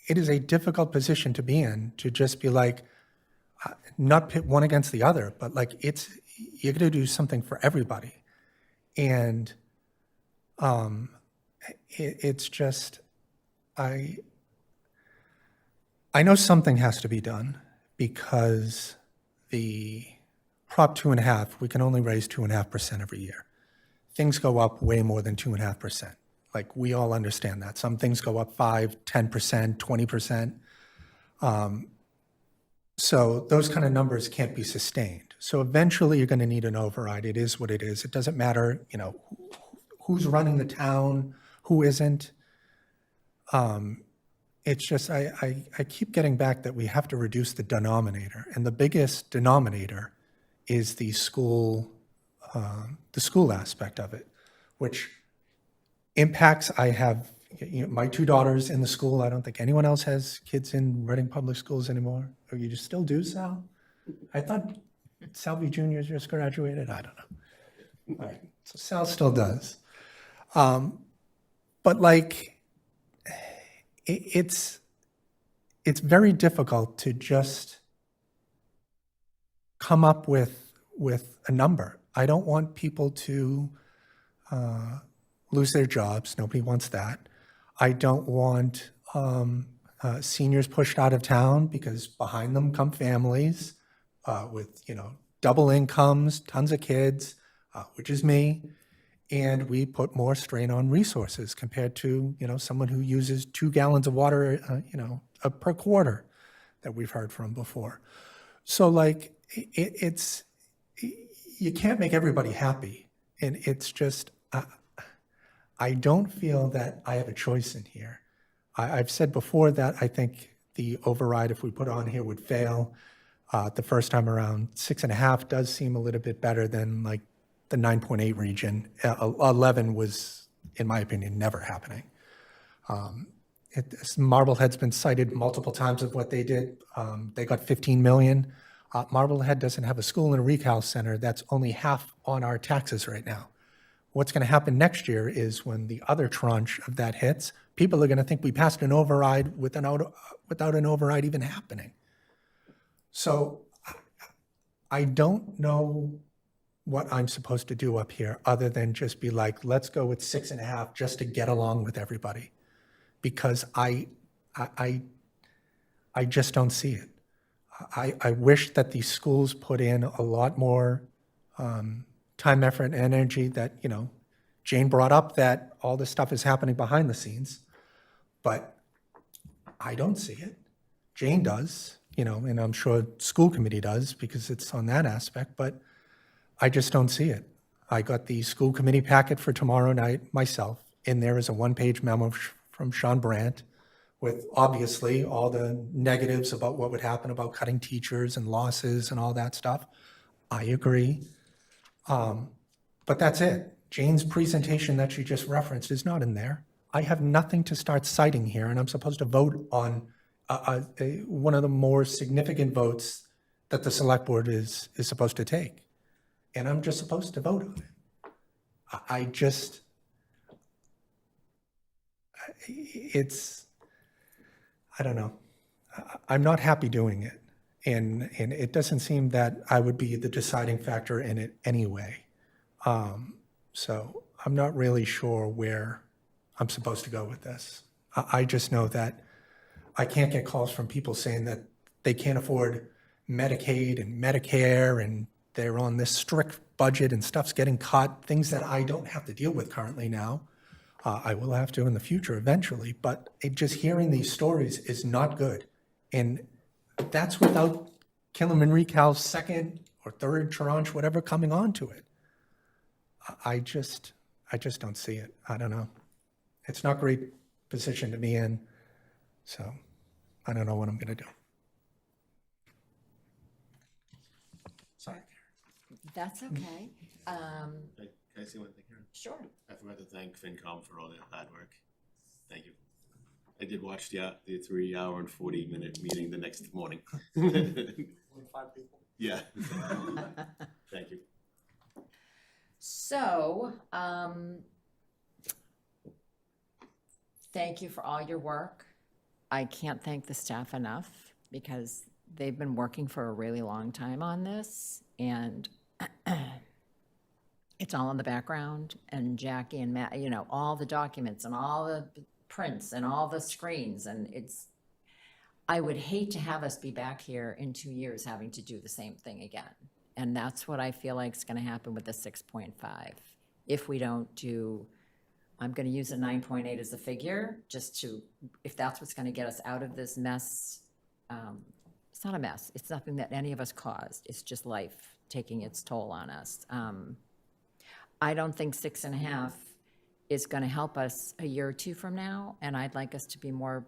It is a difficult position to be in, to just be like, not pit one against the other, but like you're going to do something for everybody. And it's just, I know something has to be done, because the Prop 2.5, we can only raise 2.5% every year. Things go up way more than 2.5%. Like, we all understand that. Some things go up 5, 10%, 20%. So those kind of numbers can't be sustained. So eventually you're going to need an override. It is what it is. It doesn't matter, you know, who's running the town, who isn't. It's just, I keep getting back that we have to reduce the denominator. And the biggest denominator is the school aspect of it, which impacts, I have, my two daughters in the school. I don't think anyone else has kids in Reading Public Schools anymore. Or you just still do, Sal? I thought Salvi Junior just graduated. I don't know. All right, so Sal still does. But like, it's very difficult to just come up with a number. I don't want people to lose their jobs. Nobody wants that. I don't want seniors pushed out of town because behind them come families with, double incomes, tons of kids, which is me. And we put more strain on resources compared to, someone who uses 2 gallons of water, per quarter that we've heard from before. So like, it's, you can't make everybody happy. And it's just, I don't feel that I have a choice in here. I've said before that I think the override, if we put it on here, would fail. The first time around, 6.5 does seem a little bit better than like the 9.8 region. 11 was, in my opinion, never happening. Marblehead's been cited multiple times of what they did. They got 15 million. Marblehead doesn't have a school and a recal center. That's only half on our taxes right now. What's going to happen next year is when the other tranche of that hits, people are going to think we passed an override without an override even happening. So I don't know what I'm supposed to do up here other than just be like, let's go with 6.5 just to get along with everybody. Because I just don't see it. I wish that these schools put in a lot more time, effort, and energy that, Jane brought up that all this stuff is happening behind the scenes, but I don't see it. Jane does, and I'm sure school committee does because it's on that aspect, but I just don't see it. I got the school committee packet for tomorrow night myself. In there is a 1-page memo from Sean Brandt with obviously all the negatives about what would happen about cutting teachers and losses and all that stuff. I agree. But that's it. Jane's presentation that she just referenced is not in there. I have nothing to start citing here, and I'm supposed to vote on one of the more significant votes that the select board is supposed to take. And I'm just supposed to vote on it. I don't know. I'm not happy doing it. And it doesn't seem that I would be the deciding factor in it anyway. So I'm not really sure where I'm supposed to go with this. I just know that I can't get calls from people saying that they can't afford Medicaid and Medicare and they're on this strict budget and stuff's getting cut, things that I don't have to deal with currently now. I will have to in the future eventually, but just hearing these stories is not good. And that's without Killam Recal's second or third tranche, whatever, coming onto it. I just don't see it. I don't know. It's not a great position to be in, so I don't know what I'm going to do. Sorry.
That's okay.
Can I say one thing here?
Sure.
I forgot to thank FinCom for all their hard work. Thank you. I did watch the 3-hour and 40-minute meeting the next morning.
5 people.
Yeah. Thank you.
So, thank you for all your work. I can't thank the staff enough because they've been working for a really long time on this, and it's all in the background, and Jackie and Matt, all the documents and all the prints and all the screens, and I would hate to have us be back here in 2 years having to do the same thing again. And that's what I feel like is going to happen with the 6.5. If we don't do, I'm going to use a 9.8 as a figure, if that's what's going to get us out of this mess. It's not a mess. It's nothing that any of us caused. It's just life taking its toll on us. I don't think 6.5 is going to help us a year or two from now, and I'd like us to be more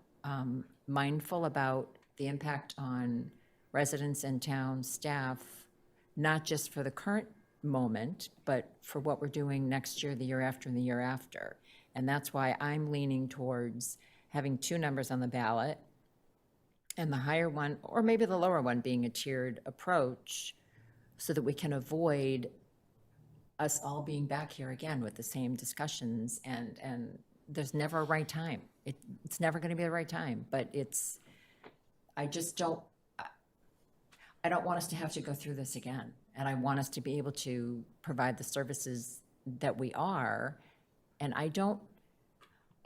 mindful about the impact on residents and town staff, not just for the current moment, but for what we're doing next year, the year after, and the year after. And that's why I'm leaning towards having two numbers on the ballot, and the higher one, or maybe the lower one, being a tiered approach, so that we can avoid us all being back here again with the same discussions, and there's never a right time. It's never gonna be the right time, but I just don't, I don't want us to have to go through this again. And I want us to be able to provide the services that we are. And I don't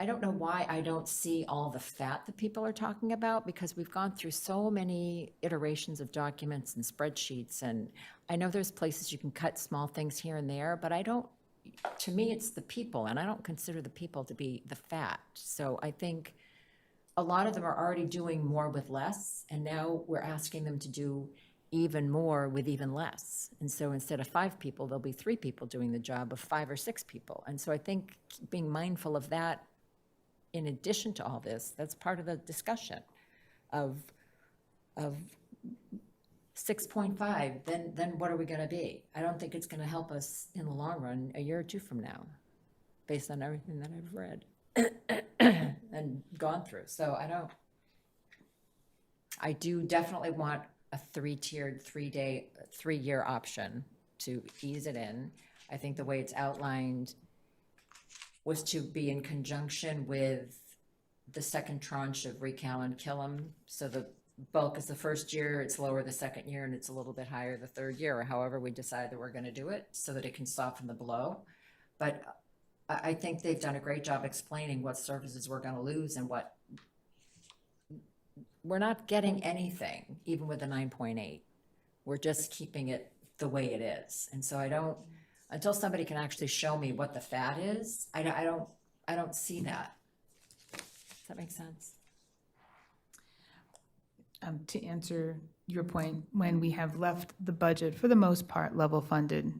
know why I don't see all the fat that people are talking about, because we've gone through so many iterations of documents and spreadsheets. And I know there's places you can cut small things here and there, but to me, it's the people, and I don't consider the people to be the fat. So I think a lot of them are already doing more with less, and now we're asking them to do even more with even less. And so instead of 5 people, there'll be 3 people doing the job of 5 or 6 people. And so I think being mindful of that, in addition to all this, that's part of the discussion of 6.5, then what are we gonna be? I don't think it's gonna help us in the long run, a year or 2 from now, based on everything that I've read and gone through. So I do definitely want a 3-tiered, 3-year option to ease it in. I think the way it's outlined was to be in conjunction with the second tranche of Recal and Killam. So the bulk is the first year, it's lower the second year, and it's a little bit higher the third year, or however we decide that we're gonna do it, so that it can soften the blow. But I think they've done a great job explaining what services we're gonna lose and what we're not getting anything, even with the 9.8. We're just keeping it the way it is. And so until somebody can actually show me what the fat is, I don't see that. Does that make sense?
To answer your point, when we have left the budget, for the most part, level funded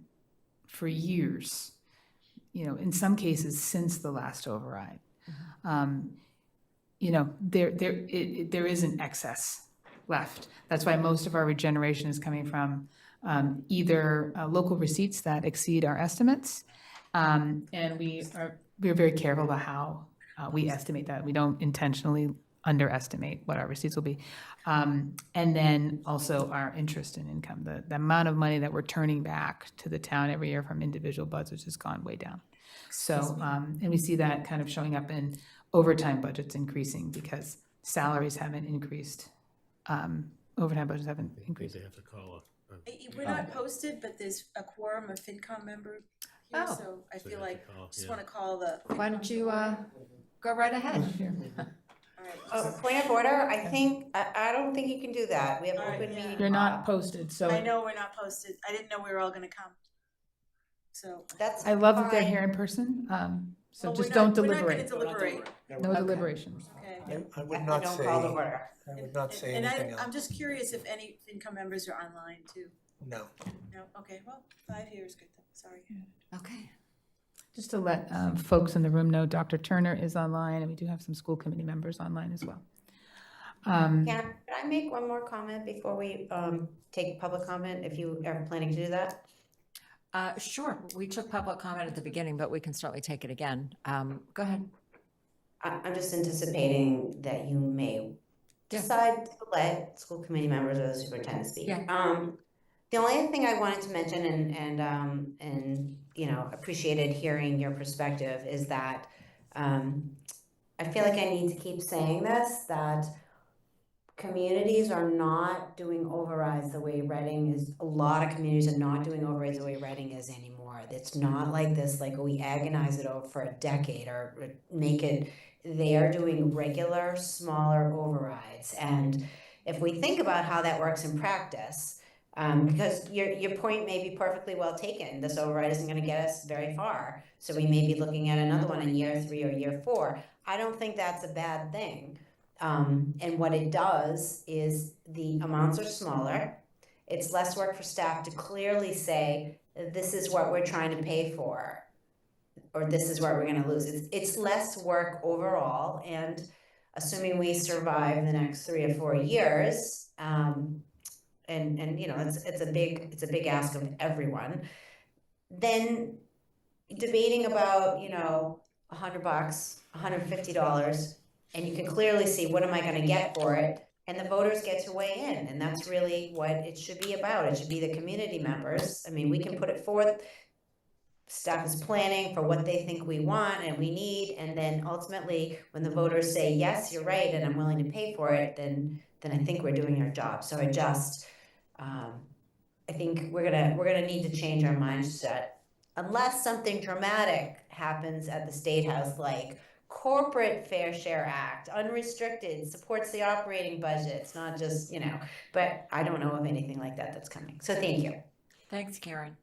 for years, in some cases since the last override, there is an excess left. That's why most of our regeneration is coming from either local receipts that exceed our estimates, and we're very careful about how we estimate that. We don't intentionally underestimate what our receipts will be. And then also our interest and income, the amount of money that we're turning back to the town every year from individual budgets has gone way down. So, and we see that kind of showing up in overtime budgets increasing because salaries haven't increased. Overtime budgets haven't increased.
They have to call
We're not posted, but there's a quorum of FinCom member here,
Oh.
so I
So
feel
they have
like,
to call,
just
yeah.
wanna call the.
Why don't you go right ahead?
All right.
Point of order, I don't think you can do that. We have
All right,
open
yeah.
meeting.
You're
law.
not posted, so
I know we're not posted. I didn't know we were all gonna come. So.
That's
I love that they're
fine.
here in person. So
Oh,
just
we're
don't
not- We're
deliberate.
not gonna deliberate,
No
Okay.
deliberations.
okay?
I would
I
not
don't
say,
call the order.
I would not say
And
anything
I'm
else.
just curious if any FinCom members are online too.
No.
No, okay, well, 5 here is good then, sorry.
Okay.
Just to let folks in the room know, Dr. Turner is online, and we do have some school committee members online as well.
Could I make one more comment before we take public comment, if you are planning to do that?
Sure. We took public comment at the beginning, but we can certainly take it again. Go ahead.
I'm just anticipating that you may
Yeah.
decide to let school committee members or the superintendent speak.
Yeah.
The only other thing I wanted to mention and appreciated hearing your perspective is that I feel like I need to keep saying this, that communities are not doing overrides the way Reading is. A lot of communities are not doing overrides the way Reading is anymore. It's not like this, like we agonize it over for a decade or make it. They are doing regular, smaller overrides. And if we think about how that works in practice, because your point may be perfectly well taken, this override isn't going to get us very far. So we may be looking at another one in year 3 or year 4. I don't think that's a bad thing. And what it does is the amounts are smaller. It's less work for staff to clearly say, this is what we're trying to pay for, or this is what we're going to lose. It's less work overall, and assuming we survive the next 3 or 4 years, and it's a big ask of everyone. Then debating about $100, $150, and you can clearly see what am I gonna get for it, and the voters get to weigh in, and that's really what it should be about. It should be the community members. I mean, we can put it forth, staff is planning for what they think we want and we need, and then ultimately, when the voters say, yes, you're right, and I'm willing to pay for it, then I think we're doing our job. So I think we're gonna need to change our mindset. Unless something dramatic happens at the State House, like corporate fair share act, unrestricted, supports the operating budget. It's not just, but I don't know of anything like that that's coming. So thank you.
Thanks, Karen.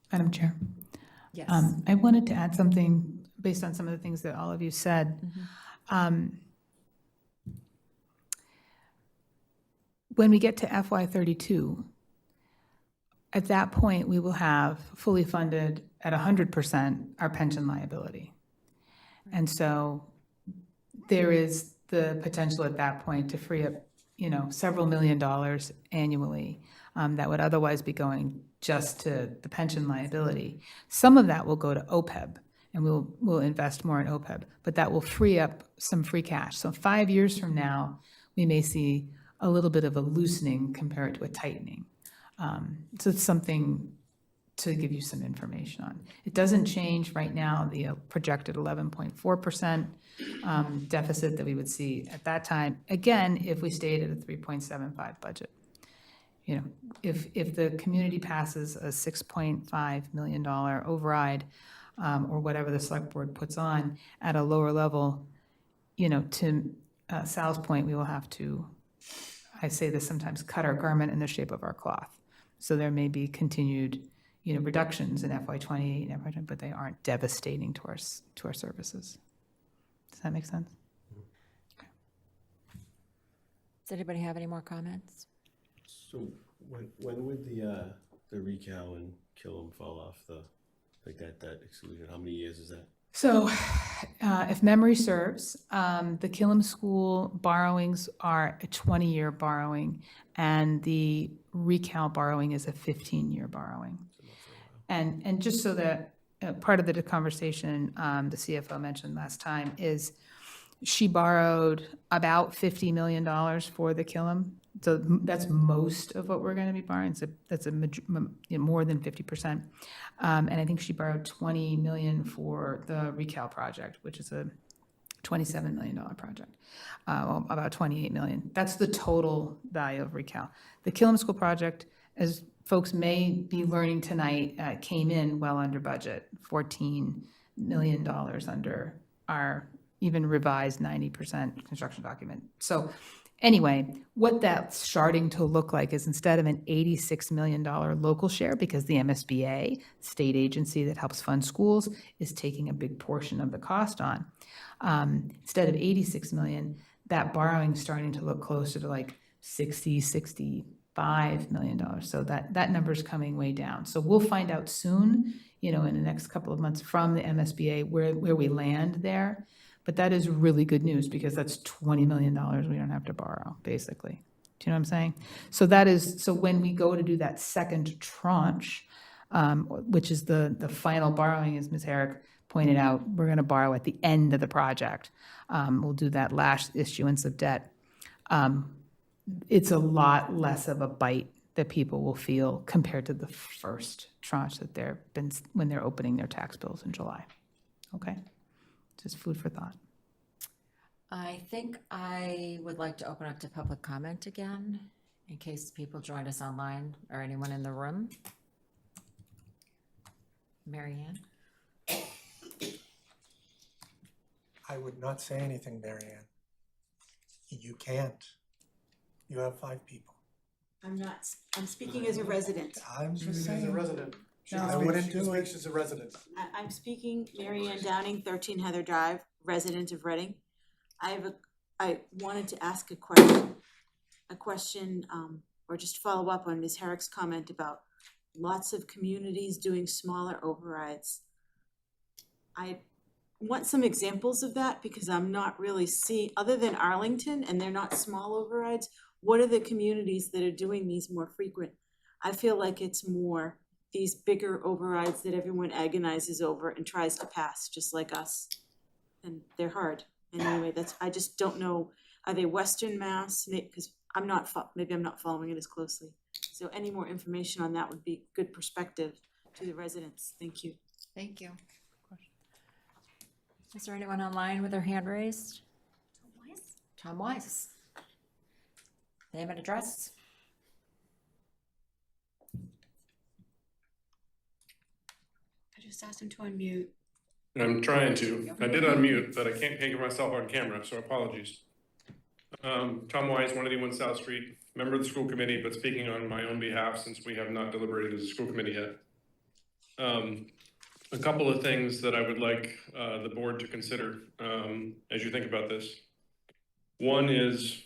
Madam Chair,
Yes.
I wanted to add something based on some of the things that all of you said. When we get to FY32, at that point, we will have fully funded at 100% our pension liability. And so there is the potential at that point to free up, several $1 million annually that would otherwise be going just to the pension liability. Some of that will go to OPEB, and we'll invest more in OPEB, but that will free up some free cash. So 5 years from now, we may see a little bit of a loosening compared to a tightening. So it's something to give you some information on. It doesn't change right now the projected 11.4% deficit that we would see at that time. Again, if we stayed at a 3.75 budget. If the community passes a $6.5 million override or whatever the select board puts on at a lower level, to Sal's point, we will have to, I say this sometimes, cut our garment in the shape of our cloth. So there may be continued, reductions in FY28 and FY20, but they aren't devastating to our services. Does that make sense? Okay.
Does anybody have any more comments?
So when would the recal and Killam fall off that exclusion? How many years is that?
So if memory serves, the Killam School borrowings are a 20-year borrowing, and the recal borrowing is a 15-year borrowing. And just so that part of the conversation the CFO mentioned last time is she borrowed about $50 million for the Killam. So that's most of what we're going to be borrowing. So that's more than 50%. And I think she borrowed $20 million for the recal project, which is a $27 million project, about $28 million. That's the total value of recal. The Killam School project, as folks may be learning tonight, came in well under budget, $14 million under our even revised 90% construction document. So anyway, what that's starting to look like is instead of an $86 million local share, because the MSBA, state agency that helps fund schools, is taking a big portion of the cost on, instead of $86 million, that borrowing is starting to look closer to like $65 million. So that number is coming way down. So we'll find out soon, in the next couple of months from the MSBA where we land there. But that is really good news because that's $20 million we don't have to borrow, basically. Do you know what I'm saying? So when we go to do that second tranche, which is the final borrowing, as Ms. Herrick pointed out, we're going to borrow at the end of the project. We'll do that last issuance of debt. It's a lot less of a bite that people will feel compared to the first tranche that when they're opening their tax bills in July. Okay? Just food for thought.
I think I would like to open up to public comment again, in case people joined us online or anyone in the room. Mary Ann?
I would not say anything, Mary Ann. You can't. You have 5 people.
I'm speaking as a resident.
I'm just
As a
saying.
resident.
I wouldn't do it.
She speaks as a resident.
I'm speaking, Mary Ann Downing, 13 Heather Drive, resident of Reading. I wanted to ask a question, or just follow up on Ms. Herrick's comment about lots of communities doing smaller overrides. I want some examples of that because I'm not really seeing, other than Arlington, and they're not small overrides, what are the communities that are doing these more frequent? I feel like it's more these bigger overrides that everyone agonizes over and tries to pass, just like us. And they're hard. And anyway, I just don't know, are they Western Mass? Because maybe I'm not following it as closely. So any more information on that would be good perspective to the residents. Thank you.
Thank you. Is there anyone online with their hand raised? Tom Wise. Name and address.
I just asked him to unmute.
I'm trying to. I did unmute, but I can't take myself on camera, so apologies. Tom Wise, 181 South Street, member of the school committee, but speaking on my own behalf since we have not deliberated as a school committee yet. A couple of things that I would like the board to consider as you think about this. One is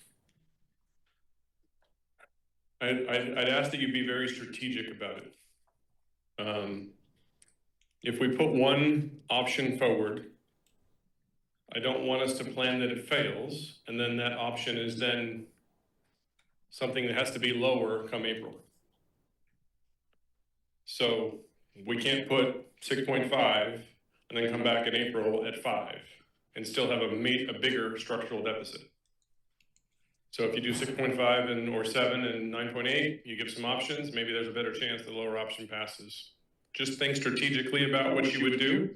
I'd ask that you be very strategic about it. If we put one option forward, I don't want us to plan that it fails, and then that option is then something that has to be lower come April. So we can't put 6.5 and then come back in April at 5 and still have a bigger structural deficit. So if you do 6.5 and or 7 and 9.8, you give some options, maybe there's a better chance the lower option passes. Just think strategically about what you would do.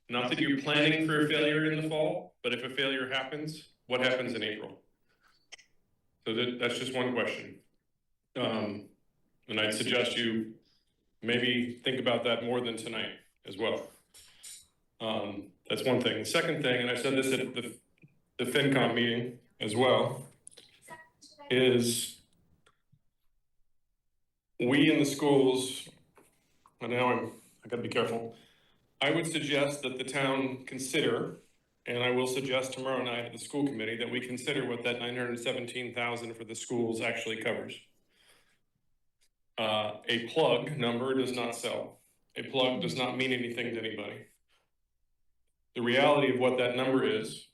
Not that you're planning for a failure in the fall, but if a failure happens, what happens in April? So that's just one question. And I'd suggest you maybe think about that more than tonight as well. That's one thing. The second thing, and I said this at the FinCom meeting as well, is we in the schools, and now I gotta be careful. I would suggest that the town consider, and I will suggest tomorrow night at the school committee, that we consider what that $917,000 for the schools actually covers. A plug number does not sell. A plug does not mean anything to anybody. The reality of what that number is,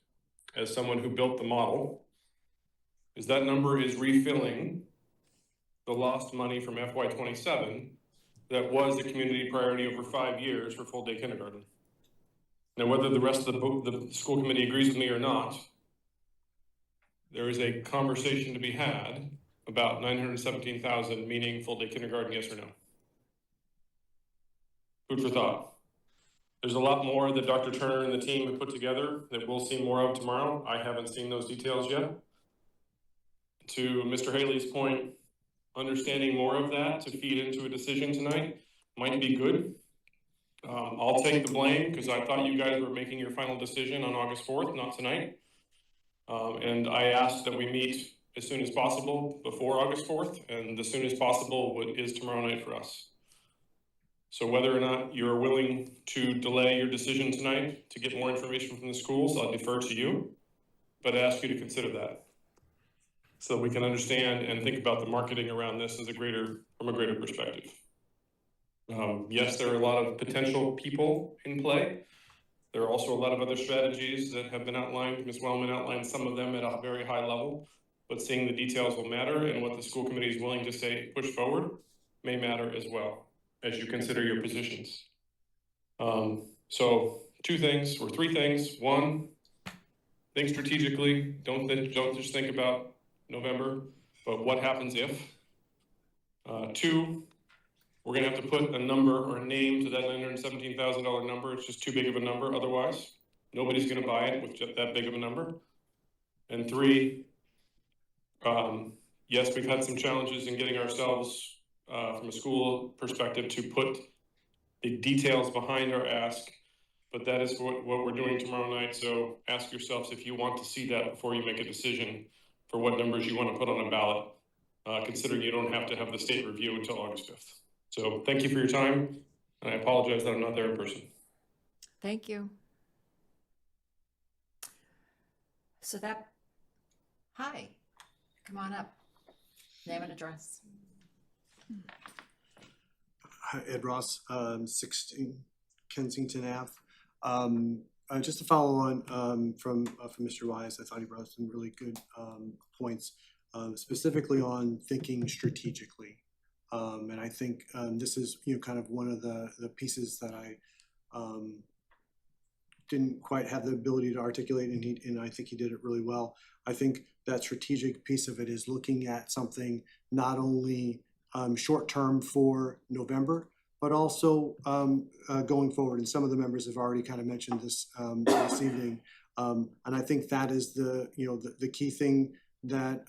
as someone who built the model, is that number is refilling the lost money from FY27 that was a community priority over 5 years for full day kindergarten. Now, whether the rest of the school committee agrees with me or not, there is a conversation to be had about 917,000 meaning full day kindergarten, yes or no? Food for thought. There's a lot more that Dr. Turner and the team have put together that we'll see more of tomorrow. I haven't seen those details yet. To Mr. Haley's point, understanding more of that to feed into a decision tonight might be good. I'll take the blame because I thought you guys were making your final decision on August 4th, not tonight. And I asked that we meet as soon as possible before August 4th, and the soonest possible is tomorrow night for us. So whether or not you're willing to delay your decision tonight to get more information from the schools, I'll defer to you, but I ask you to consider that so that we can understand and think about the marketing around this from a greater perspective. Yes, there are a lot of potential people in play. There are also a lot of other strategies that have been outlined. Ms. Wellman outlined some of them at a very high level, but seeing the details will matter, and what the school committee is willing to say push forward may matter as well as you consider your positions. So 2 things or 3 things. 1, think strategically. Don't just think about November, but what happens if. 2, we're gonna have to put a number or a name to that $917,000 number. It's just too big of a number otherwise. Nobody's gonna buy it with just that big of a number. And 3, yes, we've had some challenges in getting ourselves, from a school perspective, to put the details behind our ask, but that is what we're doing tomorrow night. So ask yourselves if you want to see that before you make a decision for what numbers you want to put on a ballot, considering you don't have to have the state review until August 5th. So thank you for your time, and I apologize that I'm not there in person.
Thank you. So hi, come on up. Name and address.
Hi, Ed Ross, 16 Kensington Ave. Just to follow on from Mr. Wise, I thought he brought some really good points, specifically on thinking strategically. And I think this is, kind of one of the pieces that I didn't quite have the ability to articulate, and I think he did it really well. I think that strategic piece of it is looking at something not only short-term for November, but also going forward. And some of the members have already kind of mentioned this this evening. And I think that is the key thing that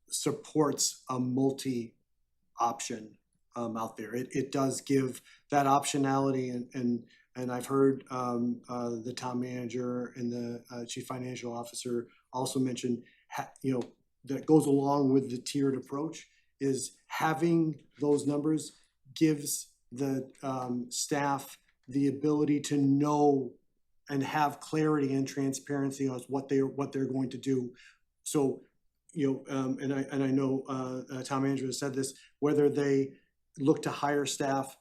supports a multi-option out there. It does give that optionality, and I've heard the town manager and the chief financial officer also mention, that goes along with the tiered approach, is having those numbers gives the staff the ability to know and have clarity and transparency on what they're going to do. So, and I know town manager has said this, whether they look to hire staff,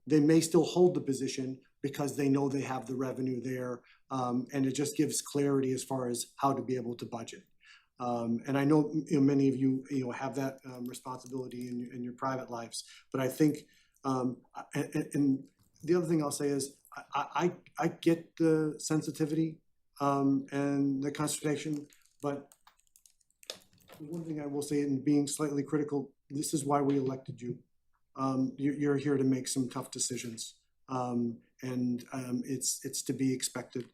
they may still hold the position because they know they have the revenue there, and it just gives clarity as far as how to be able to budget. And I know, many of you, have that responsibility in your private lives, but I think, and the other thing I'll say is, I get the sensitivity and the consternation, but one thing I will say, in being slightly critical, this is why we elected you. You're here to make some tough decisions, and it's to be expected.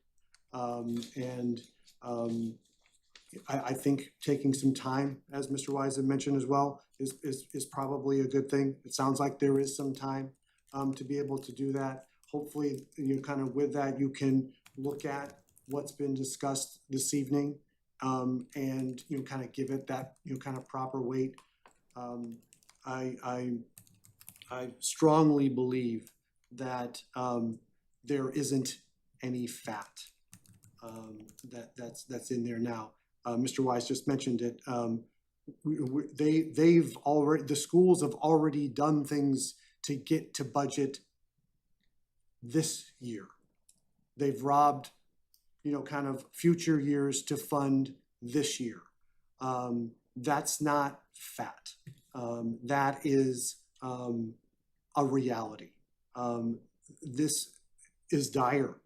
I think taking some time, as Mr. Wise had mentioned as well, is probably a good thing. It sounds like there is some time to be able to do that. Hopefully, kind of with that, you can look at what's been discussed this evening, and kind of give it that kind of proper weight. I strongly believe that there isn't any fat that's in there now. Mr. Wise just mentioned it. The schools have already done things to get to budget this year. They've robbed, kind of future years to fund this year. That's not fat. That is a reality. This is dire.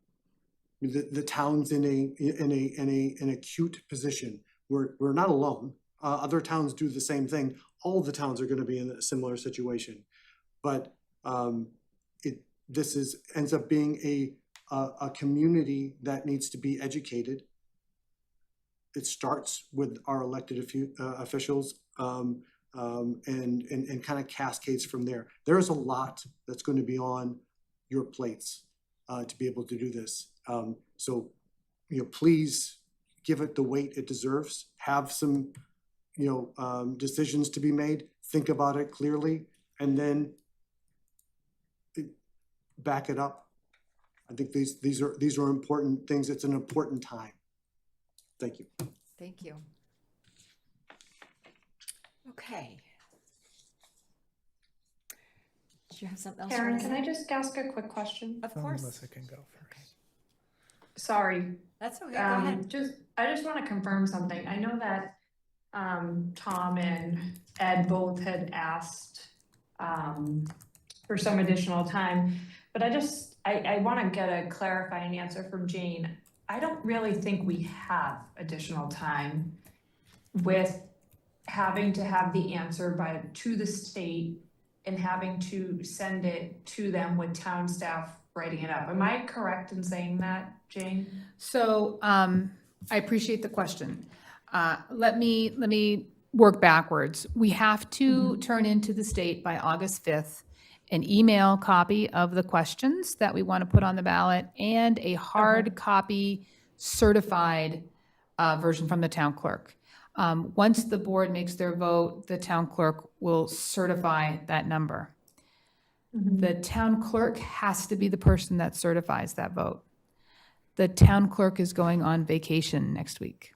The town's in an acute position. We're not alone. Other towns do the same thing. All the towns are going to be in a similar situation, but this ends up being a community that needs to be educated. It starts with our elected officials, and kind of cascades from there. There's a lot that's going to be on your plates to be able to do this. So, please give it the weight it deserves. Have some, decisions to be made. Think about it clearly, and then back it up. I think these are important things. It's an important time. Thank you.
Thank you. Okay. Did you have something else?
Karen, can I just ask a quick question?
Of course.
Melissa can go first.
Sorry.
That's okay. Go ahead.
I just want to confirm something. I know that Tom and Ed both had asked for some additional time, but I want to get a clarifying answer from Jane. I don't really think we have additional time with having to have the answer to the state and having to send it to them with town staff writing it up. Am I correct in saying that, Jane?
So I appreciate the question. Let me work backwards. We have to turn into the state by August 5th an email copy of the questions that we want to put on the ballot and a hard copy certified version from the town clerk. Once the board makes their vote, the town clerk will certify that number. The town clerk has to be the person that certifies that vote. The town clerk is going on vacation next week.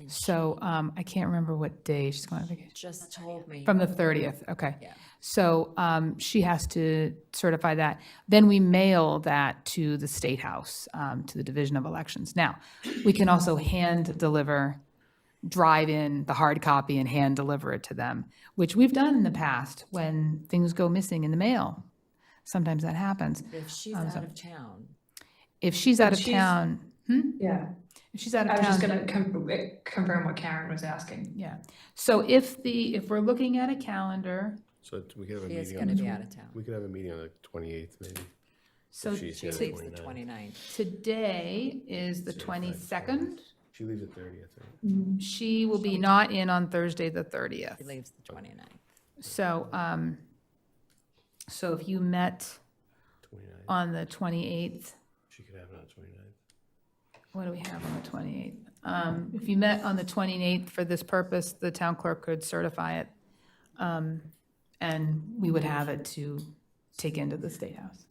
So I can't remember what day she's going on vacation.
Just told me.
From the 30th, okay.
Yeah.
So she has to certify that. Then we mail that to the State House, to the Division of Elections. Now, we can also hand deliver drive in the hard copy and hand deliver it to them, which we've done in the past when things go missing in the mail. Sometimes that happens.
If she's
so-
out of town,
If she's out of
she's-
town,
Yeah,
if she's out of
I was
town.
just gonna confirm what Karen was asking.
Yeah. So if we're looking at a calendar,
So we could have a
she is
meeting on
gonna
the,
be out of town.
we could have a meeting on the 28th maybe.
so
She's
She
here
leaves the
29th.
29th.
today is the
So
22nd.
She leaves at 30th, right?
She will be not in on Thursday, the 30th.
She leaves the 29th.
So, so if you met
29th.
on the 28th,
She could have it on the 29th.
what do we have on the 28th? If you met on the 28th for this purpose, the town clerk could certify it. And we would have it to take into the State House.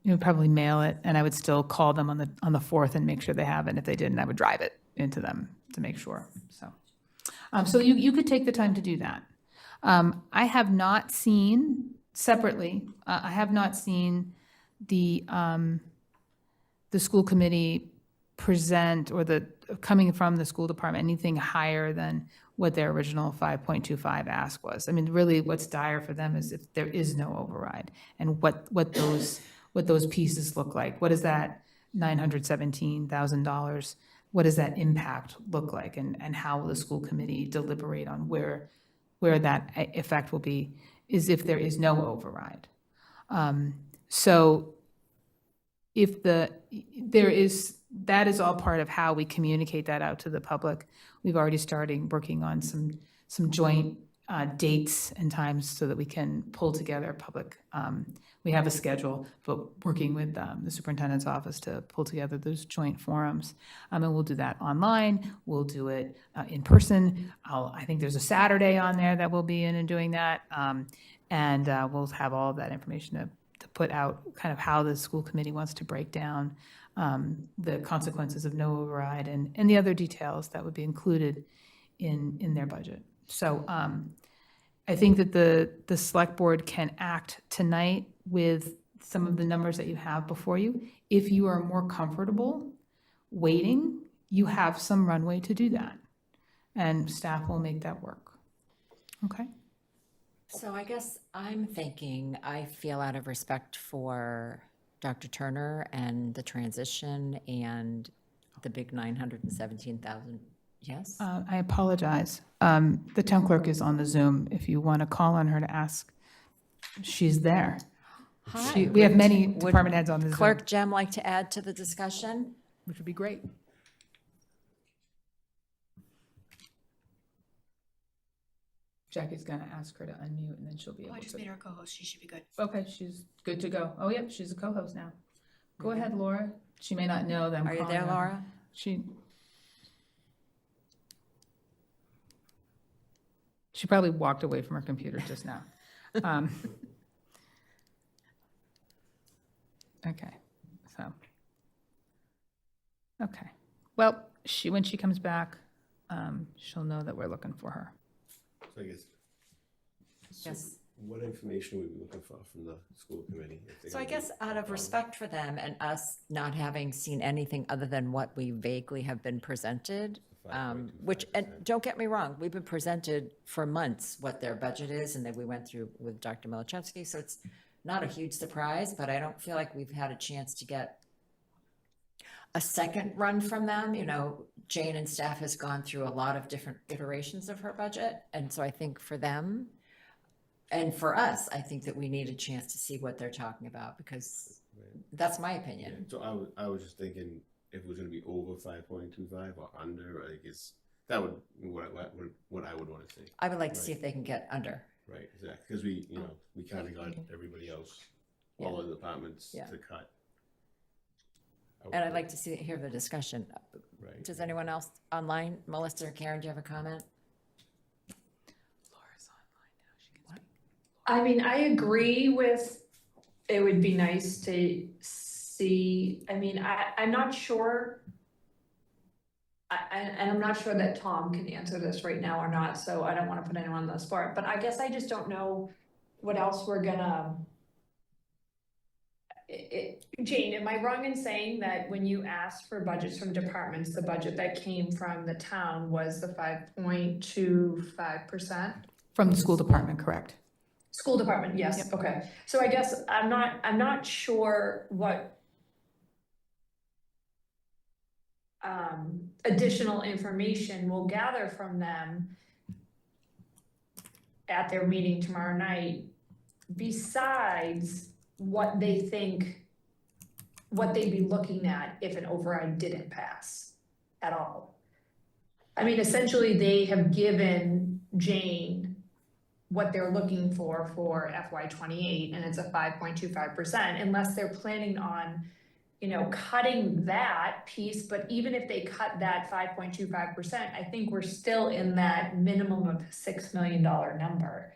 You would probably mail it, and I would still call them on the 4th and make sure they have it. And if they didn't, I would drive it into them to make sure, so. So you could take the time to do that. I have not seen, separately, I have not seen the school committee present, or coming from the school department, anything higher than what their original 5.25 ask was. I mean, really, what's dire for them is if there is no override, and what those pieces look like. What does that $917,000, what does that impact look like, and how will the school committee deliberate on where that effect will be, is if there is no override. So if that is all part of how we communicate that out to the public. We've already started working on some joint dates and times so that we can pull together public. We have a schedule, but working with the superintendent's office to pull together those joint forums. And we'll do that online. We'll do it in person. I think there's a Saturday on there that we'll be in and doing that. And we'll have all of that information to put out, kind of how the school committee wants to break down the consequences of no override and the other details that would be included in their budget. So I think that the select board can act tonight with some of the numbers that you have before you. If you are more comfortable waiting, you have some runway to do that. And staff will make that work. Okay?
So I guess I'm thinking, I feel out of respect for Dr. Turner and the transition and the big 917,000, yes?
I apologize. The town clerk is on the Zoom. If you want to call on her to ask, she's there.
Hi.
We have many
Would
department heads on the Zoom,
Clerk Jem like to add to the discussion?
which would be great. Jackie's gonna ask her to unmute, and then she'll be
Oh,
able
I just
to.
made her co-host. She should be good.
Okay, she's good to go. Oh, yep, she's a co-host now. Go ahead, Laura. She may not know that I'm
Are you
calling
there,
on her.
Laura?
She probably walked away from her computer just now. Okay, so. Okay, well, when she comes back, she'll know that we're looking for her.
So I guess. so
Yes.
What information would we be looking for from the school committee? if they're
So I
gonna
guess
be-
out of respect for them and us not having seen anything other than what we vaguely have been presented, which, and
5.25%.
don't get me wrong, we've been presented for months what their budget is, and then we went through with Dr. Milichevsky, so it's not a huge surprise, but I don't feel like we've had a chance to get a second run from them. You know, Jane and staff has gone through a lot of different iterations of her budget, and so I think for them, and for us, I think that we need a chance to see what they're talking about, because that's my
Yeah,
opinion.
so I was just thinking if it was gonna be over 5.25 or under, I guess that would, what I would wanna see.
I would like to see if they can get under.
Right, exactly, because we kinda got everybody else, all the departments
Yeah.
to cut.
And I'd like to hear the discussion.
Right.
Does anyone else online? Melissa or Karen, do you have a comment?
Laura's online now. She can speak.
I mean, I agree with, it would be nice to see, I mean, I'm not sure. And I'm not sure that Tom can answer this right now or not, so I don't wanna put anyone on the spot, but I guess I just don't know what else we're gonna. Jane, am I wrong in saying that when you asked for budgets from departments, the budget that came from the town was the 5.25%?
From the school department, correct?
School department, yes, okay. So I guess I'm not sure what additional information we'll gather from them at their meeting tomorrow night, besides what they think, what they'd be looking at if an override didn't pass at all. I mean, essentially, they have given Jane what they're looking for FY '28, and it's a 5.25%, unless they're planning on, you know, cutting that piece. But even if they cut that 5.25%, I think we're still in that minimum of $6 million number.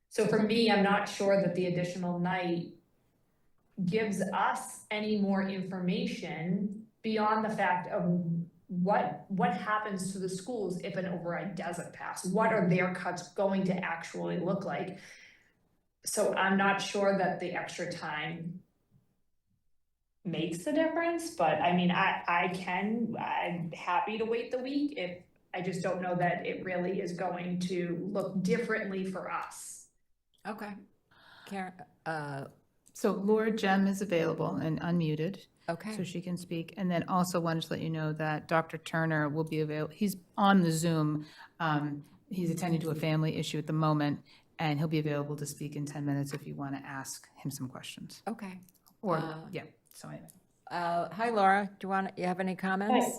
So for me, I'm not sure that the additional night gives us any more information beyond the fact of what happens to the schools if an override doesn't pass? What are their cuts going to actually look like? So I'm not sure that the extra time makes the difference, but I mean, I'm happy to wait the week if, I just don't know that it really is going to look differently for us.
Okay. Karen,
So Laura Gem is available and unmuted, so
okay,
she can speak. And then also wanted to let you know that Dr. Turner will be available. He's on the Zoom. He's attending to a family issue at the moment, and he'll be available to speak in 10 minutes if you want to ask him some questions.
okay.
Or, yeah, so anyway.
Hi, Laura. You have any comments?
Hi.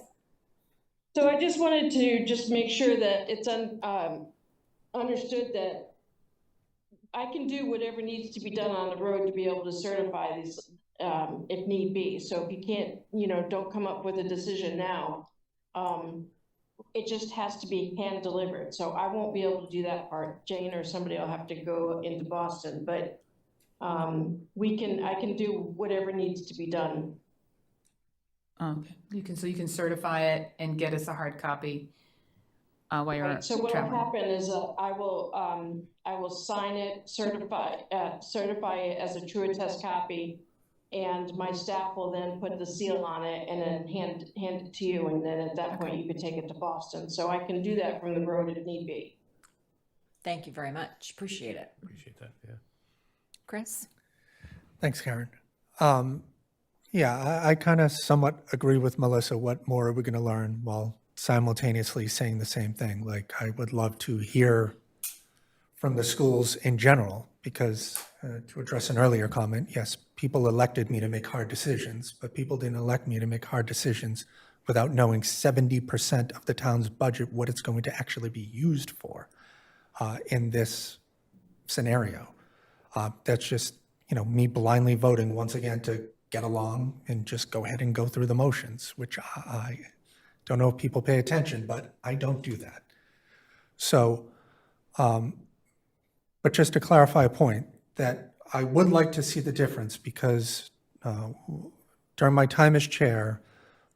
So I just wanted to just make sure that it's understood that I can do whatever needs to be done on the road to be able to certify these, if need be. So if you can't, don't come up with a decision now. It just has to be hand delivered. So I won't be able to do that part. Jane or somebody will have to go into Boston, but I can do whatever needs to be done.
Okay, you can certify it and get us a hard copy while you're
Right, so what will
traveling.
happen is I will sign it, certify it as a true attest copy, and my staff will then put the seal on it and then hand it to you, and then at that point you can take it to Boston. So I can do that from the road if need be.
Thank you very much. Appreciate it.
Appreciate that, yeah.
Chris?
Thanks, Karen. Yeah, I kind of somewhat agree with Melissa. What more are we going to learn while simultaneously saying the same thing? Like, I would love to hear from the schools in general, because to address an earlier comment, yes, people elected me to make hard decisions, but people didn't elect me to make hard decisions without knowing 70% of the town's budget, what it's going to actually be used for in this scenario. That's just, me blindly voting once again to get along and just go ahead and go through the motions, which I don't know if people pay attention, but I don't do that. So, but just to clarify a point, that I would like to see the difference, because during my time as chair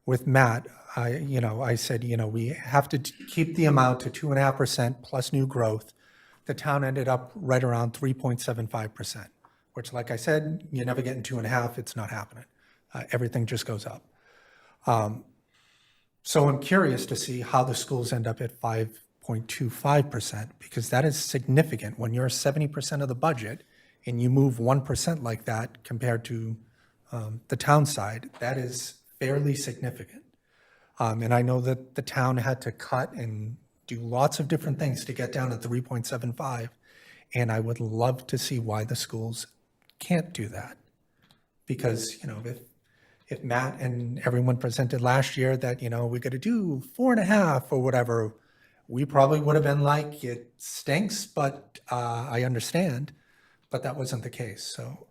with Matt, I said, we have to keep the amount to 2.5% plus new growth. The town ended up right around 3.75%, which, like I said, you never get in 2.5, it's not happening. Everything just goes up. So I'm curious to see how the schools end up at 5.25%, because that is significant. When you're 70% of the budget and you move 1% like that compared to the town side, that is fairly significant. And I know that the town had to cut and do lots of different things to get down to 3.75. And I would love to see why the schools can't do that. Because, if Matt and everyone presented last year that, we got to do 4.5 or whatever, we probably would have been like, it stinks, but I understand. But that wasn't the case. So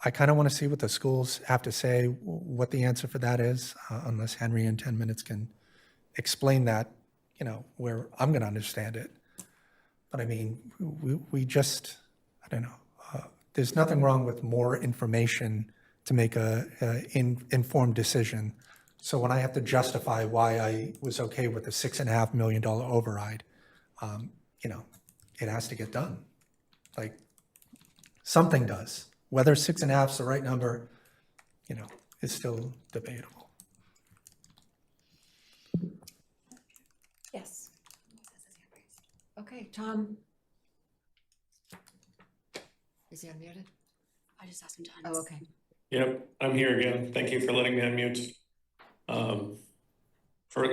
I kind of want to see what the schools have to say, what the answer for that is, unless Henry in 10 minutes can explain that, where I'm going to understand it. But I mean, we just, I don't know. There's nothing wrong with more information to make a informed decision. So when I have to justify why I was okay with a $6.5 million override, it has to get done. Like, something does. Whether 6.5 is the right number, is still debatable.
Yes. Okay, Tom. Is he unmuted?
I just asked him to.
Oh, okay.
Yep, I'm here again. Thank you for letting me unmute.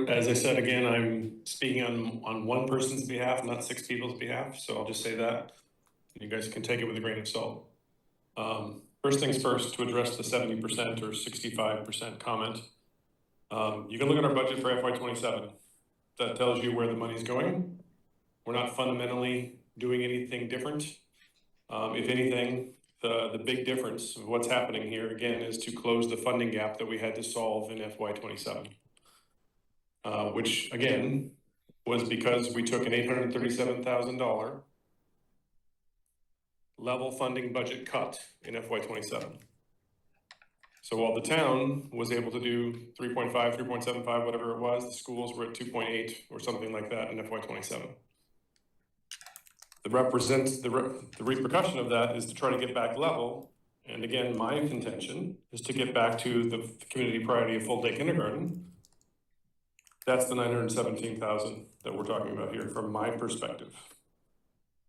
As I said again, I'm speaking on one person's behalf, not 6 people's behalf, so I'll just say that. You guys can take it with a grain of salt. First things first, to address the 70% or 65% comment. You can look at our budget for FY27. That tells you where the money's going. We're not fundamentally doing anything different. If anything, the big difference of what's happening here, again, is to close the funding gap that we had to solve in FY27. Which, again, was because we took an $837,000 level funding budget cut in FY27. So while the town was able to do 3.5, 3.75, whatever it was, the schools were at 2.8 or something like that in FY27. The repercussion of that is to try to get back level. And again, my contention is to get back to the community priority of full day kindergarten. That's the 917,000 that we're talking about here from my perspective.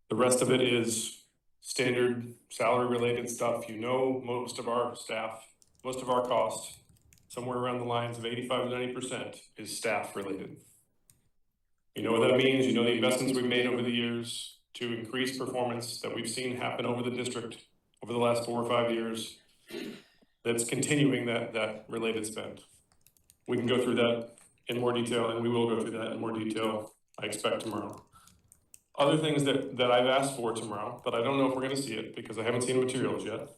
The rest of it is standard salary related stuff. Most of our staff, most of our costs, somewhere around the lines of 85 to 90% is staff related. You know what that means. You know the investments we've made over the years to increase performance that we've seen happen over the district over the last 4 or 5 years. That's continuing that related spend. We can go through that in more detail, and we will go through that in more detail, I expect, tomorrow. Other things that I've asked for tomorrow, but I don't know if we're going to see it because I haven't seen the materials yet.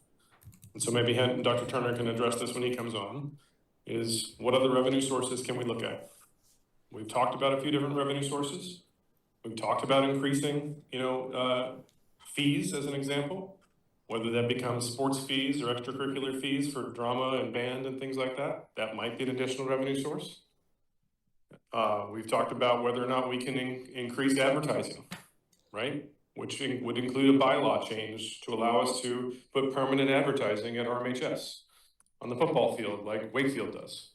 And so maybe Dr. Turner can address this when he comes on, is what other revenue sources can we look at? We've talked about a few different revenue sources. We've talked about increasing, fees as an example, whether that becomes sports fees or extracurricular fees for drama and band and things like that. That might be an additional revenue source. We've talked about whether or not we can increase advertising, right? Which would include a bylaw change to allow us to put permanent advertising at RMHS on the football field like Wakefield does.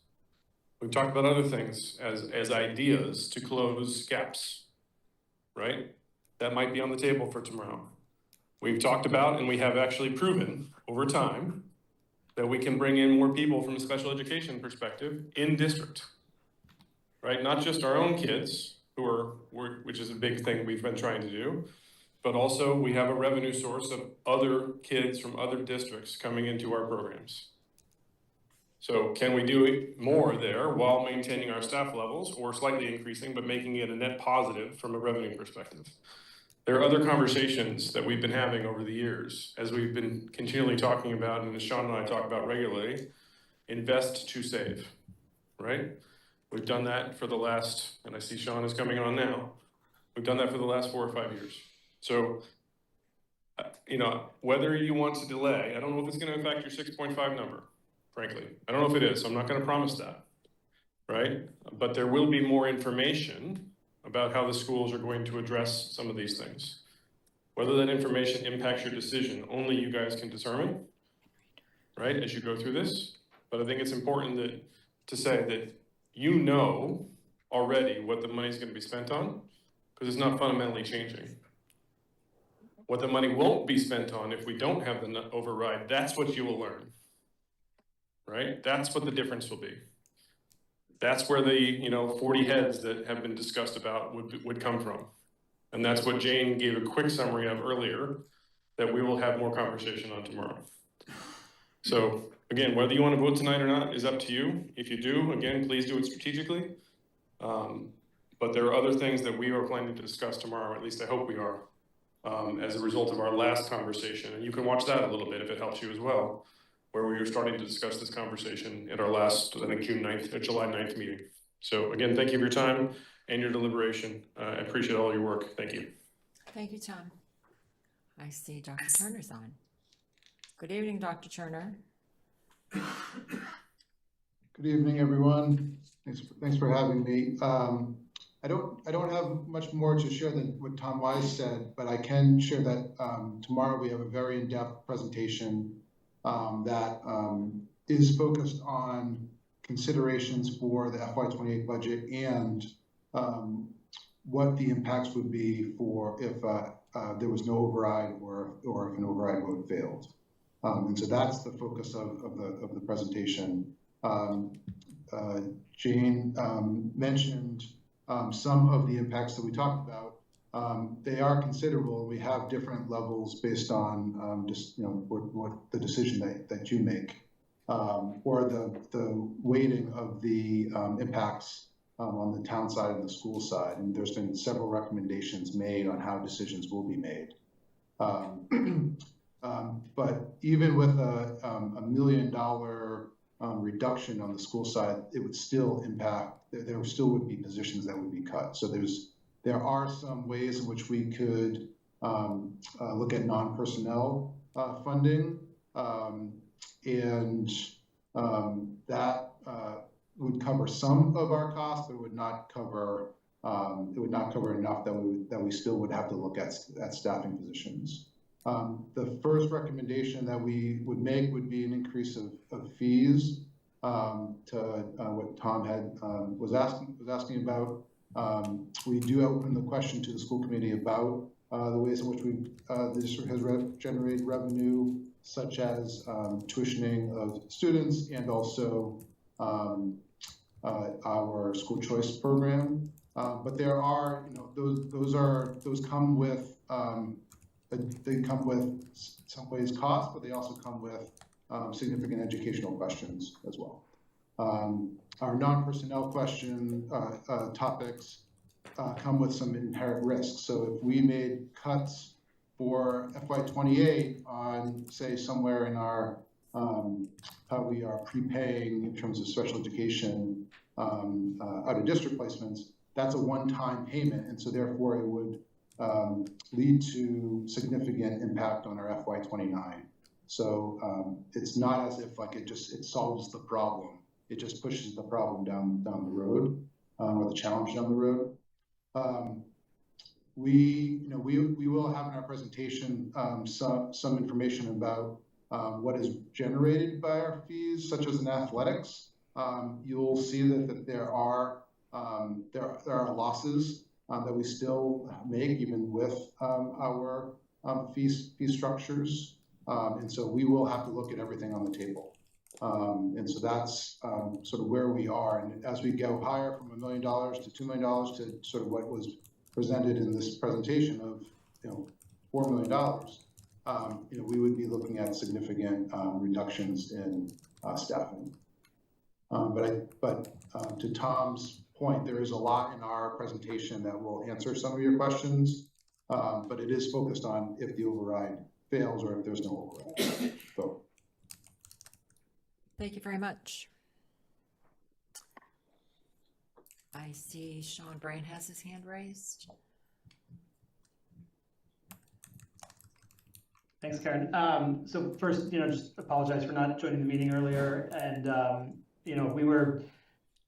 We've talked about other things as ideas to close gaps, right? That might be on the table for tomorrow. We've talked about, and we have actually proven over time, that we can bring in more people from a special education perspective in district, right? Not just our own kids, which is a big thing we've been trying to do, but also we have a revenue source of other kids from other districts coming into our programs. So can we do more there while maintaining our staff levels or slightly increasing, but making it a net positive from a revenue perspective? There are other conversations that we've been having over the years, as we've been continually talking about, and as Sean and I talk about regularly, invest to save, right? We've done that for the last, and I see Sean is coming on now, we've done that for the last 4 or 5 years. So, whether you want to delay, I don't know if it's going to affect your 6.5 number, frankly. I don't know if it is, so I'm not going to promise that, right? But there will be more information about how the schools are going to address some of these things. Whether that information impacts your decision, only you guys can determine, right, as you go through this. But I think it's important to say that you know already what the money's going to be spent on, because it's not fundamentally changing. What the money won't be spent on if we don't have the override, that's what you will learn, right? That's what the difference will be. That's where the 40 heads that have been discussed about would come from. And that's what Jane gave a quick summary of earlier, that we will have more conversation on tomorrow. So again, whether you want to vote tonight or not is up to you. If you do, again, please do it strategically. But there are other things that we are planning to discuss tomorrow, at least I hope we are, as a result of our last conversation. And you can watch that a little bit if it helps you as well, where we were starting to discuss this conversation at our last, I think, July 9th meeting. So again, thank you for your time and your deliberation. I appreciate all your work. Thank you.
Thank you, Tom. I see Dr. Turner's on. Good evening, Dr. Turner.
Good evening, everyone. Thanks for having me. I don't have much more to share than what Tom Wise said, but I can share that tomorrow we have a very in-depth presentation that is focused on considerations for the FY28 budget and what the impacts would be for if there was no override or if an override vote failed. And so that's the focus of the presentation. Jane mentioned some of the impacts that we talked about. They are considerable. We have different levels based on just what the decision that you make, or the weighting of the impacts on the town side and the school side. And there's been several recommendations made on how decisions will be made. But even with a $1 million reduction on the school side, it would still impact. There still would be positions that would be cut. So there are some ways in which we could look at non-personnel funding, and that would cover some of our costs, but it would not cover enough that we still would have to look at staffing positions. The first recommendation that we would make would be an increase of fees to what Tom was asking about. We do open the question to the school committee about the ways in which the district has generated revenue, such as tuitioning of students and also our school choice program. But there are, those come with they come with some ways cost, but they also come with significant educational questions as well. Our non-personnel question topics come with some inherent risks. So if we made cuts for FY28 on, say, somewhere in our how we are prepaying in terms of special education out of district placements, that's a one-time payment, and so therefore it would lead to significant impact on our FY29. So it's not as if like it solves the problem. It just pushes the problem down the road, or the challenge down the road. We will have in our presentation some information about what is generated by our fees, such as in athletics. You'll see that there are losses that we still make even with our fee structures, and so we will have to look at everything on the table. And so that's sort of where we are. And as we go higher from $1 million to $2 million to sort of what was presented in this presentation of $4 million, we would be looking at significant reductions in staffing. But to Tom's point, there is a lot in our presentation that will answer some of your questions, but it is focused on if the override fails or if there's no override. So.
Thank you very much. I see Sean Brain has his hand raised.
Thanks, Karen. So first, just apologize for not joining the meeting earlier, and we were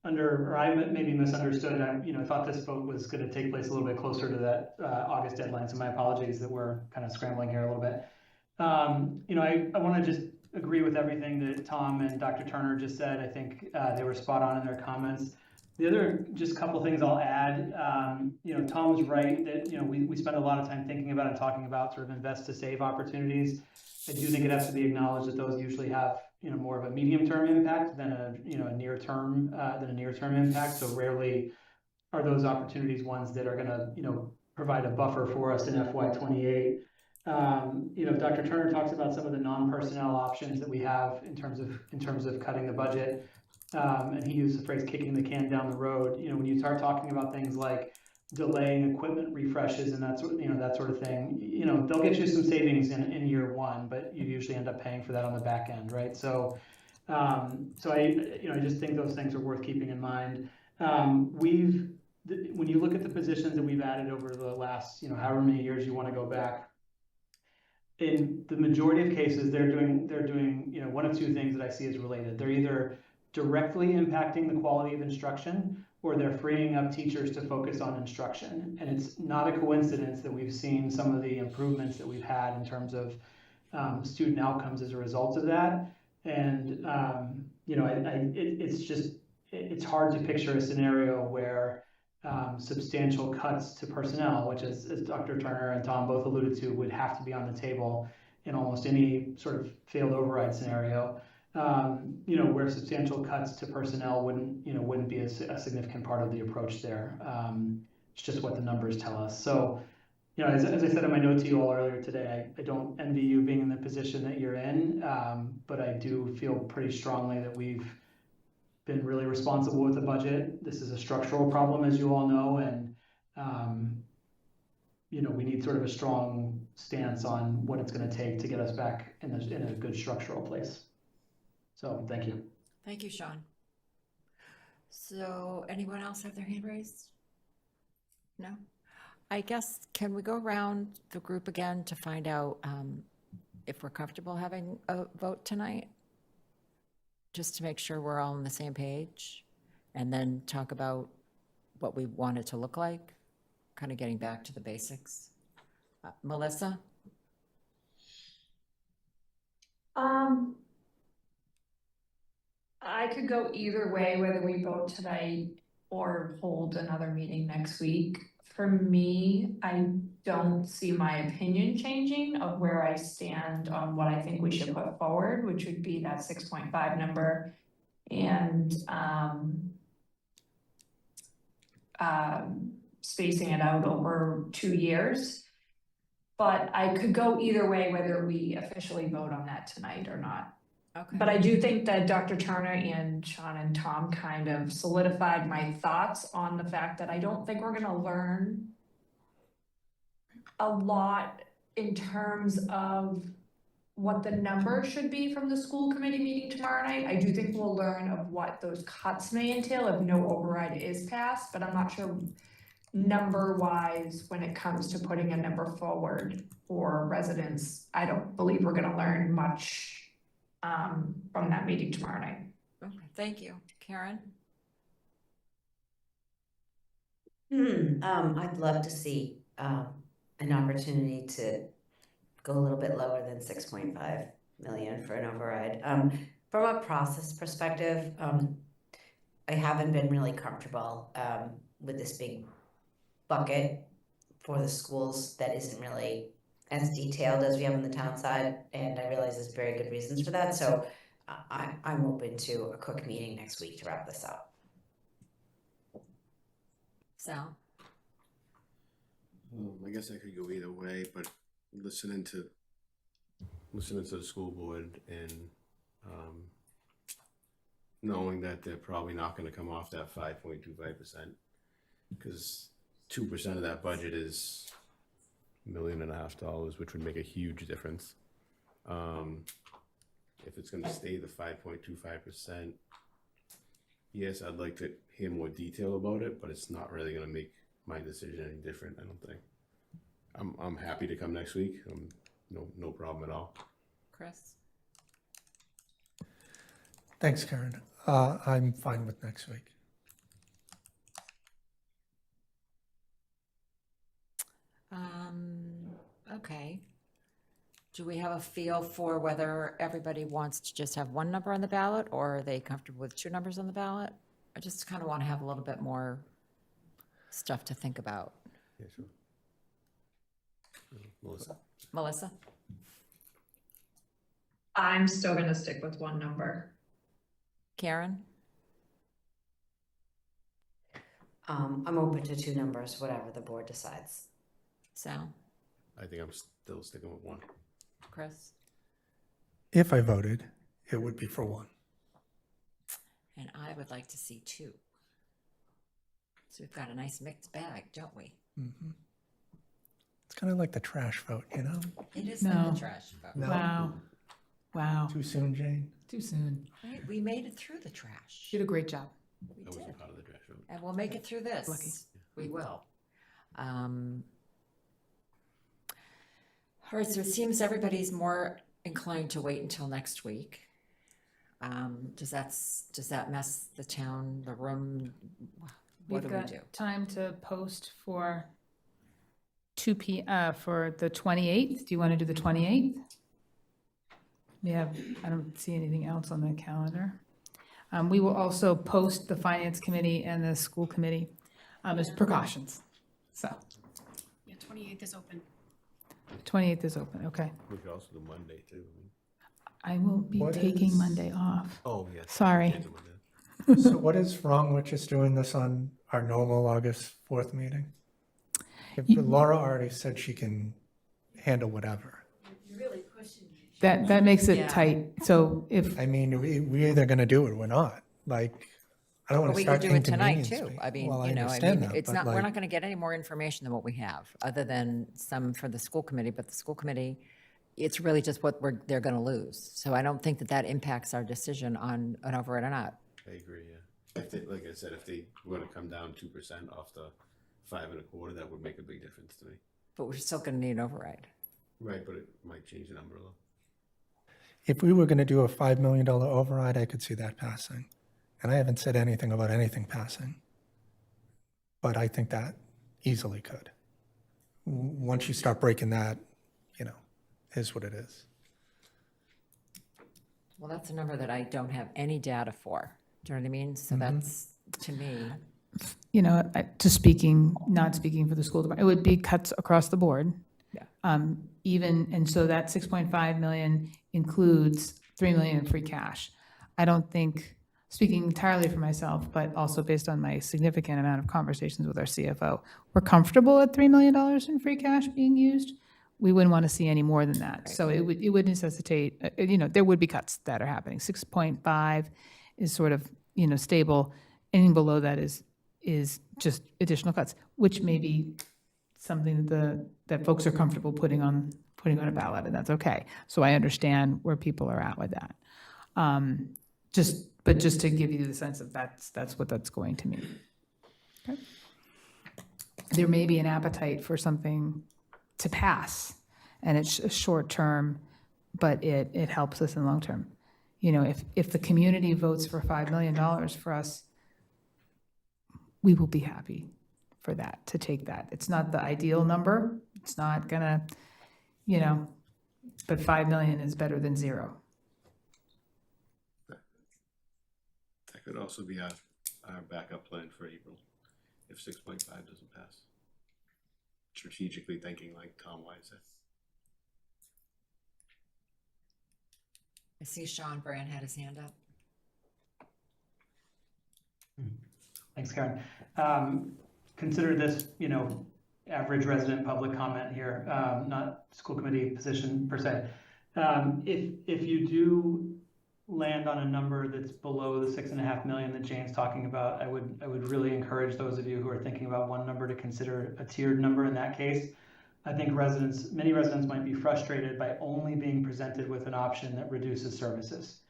or I maybe misunderstood. I thought this vote was going to take place a little bit closer to that August deadline. So my apologies that we're kind of scrambling here a little bit. I want to just agree with everything that Tom and Dr. Turner just said. I think they were spot on in their comments. The other just couple things I'll add, Tom's right that, we spend a lot of time thinking about and talking about sort of invest to save opportunities. I do think it has to be acknowledged that those usually have, more of a medium-term impact than a near-term impact. So rarely are those opportunities ones that are going to, provide a buffer for us in FY28. Dr. Turner talks about some of the non-personnel options that we have in terms of cutting the budget. And he used the phrase kicking the can down the road. When you start talking about things like delaying equipment refreshes and that sort of thing, they'll get you some savings in year one, but you usually end up paying for that on the back end, right? So I just think those things are worth keeping in mind. When you look at the positions that we've added over the last, however many years you want to go back, in the majority of cases, they're doing one of two things that I see as related. They're either directly impacting the quality of instruction, or they're freeing up teachers to focus on instruction. And it's not a coincidence that we've seen some of the improvements that we've had in terms of student outcomes as a result of that. And, you know, it's hard to picture a scenario where substantial cuts to personnel, which as Dr. Turner and Tom both alluded to, would have to be on the table in almost any sort of failed override scenario. You know, where substantial cuts to personnel wouldn't be a significant part of the approach there. It's just what the numbers tell us. So, you know, as I said in my note to you all earlier today, I don't envy you being in the position that you're in, but I do feel pretty strongly that we've been really responsible with the budget. This is a structural problem, as you all know, and you know, we need sort of a strong stance on what it's going to take to get us back in a good structural place. So, thank you.
Thank you, Sean. So anyone else have their hand raised? No? I guess, can we go around the group again to find out if we're comfortable having a vote tonight? Just to make sure we're all on the same page, and then talk about what we want it to look like, kind of getting back to the basics. Melissa?
I could go either way, whether we vote tonight or hold another meeting next week. For me, I don't see my opinion changing of where I stand on what I think we should put forward, which would be that 6.5 number. And spacing it out over 2 years. But I could go either way, whether we officially vote on that tonight or not.
Okay.
But I do think that Dr. Turner and Sean and Tom kind of solidified my thoughts on the fact that I don't think we're gonna learn a lot in terms of what the number should be from the school committee meeting tomorrow night. I do think we'll learn of what those cuts may entail if no override is passed, but I'm not sure number wise when it comes to putting a number forward for residents. I don't believe we're gonna learn much from that meeting tomorrow night.
Okay, thank you. Karen?
I'd love to see an opportunity to go a little bit lower than 6.5 million for an override. From a process perspective, I haven't been really comfortable with this big bucket for the schools that isn't really as detailed as we have on the town side, and I realize there's very good reasons for that, so I'm open to a quick meeting next week to wrap this up.
Sal?
I guess I could go either way, but listening to the school board and knowing that they're probably not going to come off that 5.25%, because 2% of that budget is $1.5 million, which would make a huge difference. If it's going to stay the 5.25%, yes, I'd like to hear more detail about it, but it's not really going to make my decision any different, I don't think. I'm happy to come next week. No problem at all.
Chris?
Thanks, Karen. I'm fine with next week.
Okay. Do we have a feel for whether everybody wants to just have one number on the ballot, or are they comfortable with 2 numbers on the ballot? I just kind of want to have a little bit more stuff to think about.
Yeah, sure. Melissa?
Melissa?
I'm still gonna stick with one number.
Karen?
I'm open to 2 numbers, whatever the board decides.
Sal?
I think I'm still sticking with 1.
Chris?
If I voted, it would be for 1.
And I would like to see 2. So we've got a nice mixed bag, don't we?
Mm-hmm. It's kind of like the trash vote, you know?
It is
No.
like the trash vote.
No.
Wow. Wow.
Too soon, Jane?
Too soon.
Right? We made it through the trash.
Did a great job.
We
I wasn't
did.
part of the draft vote.
And we'll make it through this.
Lucky.
We will. All right, so it seems everybody's more inclined to wait until next week. Does that mess the town, the room? What
We've
do we
got
do?
time to post for 2 p.m. For the 28th. Do you want to do the 28th? I don't see anything else on the calendar. We will also post the finance committee and the school committee as precautions. So
Yeah, 28th is open.
28th is open, okay.
We could also do Monday too.
I will be
What
taking
is-
Monday off.
Oh, yes.
Sorry.
Can't do Monday.
So what is wrong with just doing this on our normal August 4th meeting? If Laura already said she can handle whatever.
You're really pushing me.
That makes it
Yeah.
tight. So if,
I mean, we're either gonna do it or we're not. Like, I don't
But
wanna
we
start
could do it tonight
inconvenience
too.
people.
I mean,
Well, I
you know, I
understand
mean,
that,
it's
but
not, we're
like-
not gonna get any more information than what we have, other than some for the school committee, but the school committee, it's really just what they're gonna lose. So I don't think that that impacts our decision on an override or not.
I agree, yeah. If they, like I said, if they were to come down 2% off the 5.25, that would make a big difference to me.
But we're still gonna need an override.
Right, but it might change the number a little.
If we were gonna do a $5 million override, I could see that passing. And I haven't said anything about anything passing. But I think that easily could. Once you start breaking that, you know, is what it is.
Well, that's a number that I don't have any data for. Do you know what I mean? So that's, to me,
you know, not speaking for the school department, it would be cuts across the board.
Yeah.
And so that 6.5 million includes 3 million in free cash. I don't think, speaking entirely for myself, but also based on my significant amount of conversations with our CFO, we're comfortable at $3 million in free cash being used. We wouldn't want to see any more than that. So it would necessitate, you know, there would be cuts that are happening. 6.5 is sort of, you know, stable. Anything below that is just additional cuts, which may be something that folks are comfortable putting on a ballot, and that's okay. So I understand where people are at with that. Just to give you the sense of that's what that's going to mean. Okay. There may be an appetite for something to pass, and it's a short term, but it helps us in long term. You know, if the community votes for $5 million for us, we will be happy for that, to take that. It's not the ideal number. It's not gonna, you know, but 5 million is better than 0.
That could also be our backup plan for April, if 6.5 doesn't pass. Strategically thinking like Tom White said.
I see Sean Brand had his hand up.
Thanks, Karen. Consider this, you know, average resident public comment here, not school committee position per se. If you do land on a number that's below the 6.5 million that Jane's talking about, I would really encourage those of you who are thinking about one number to consider a tiered number in that case. I think many residents might be frustrated by only being presented with an option that reduces services.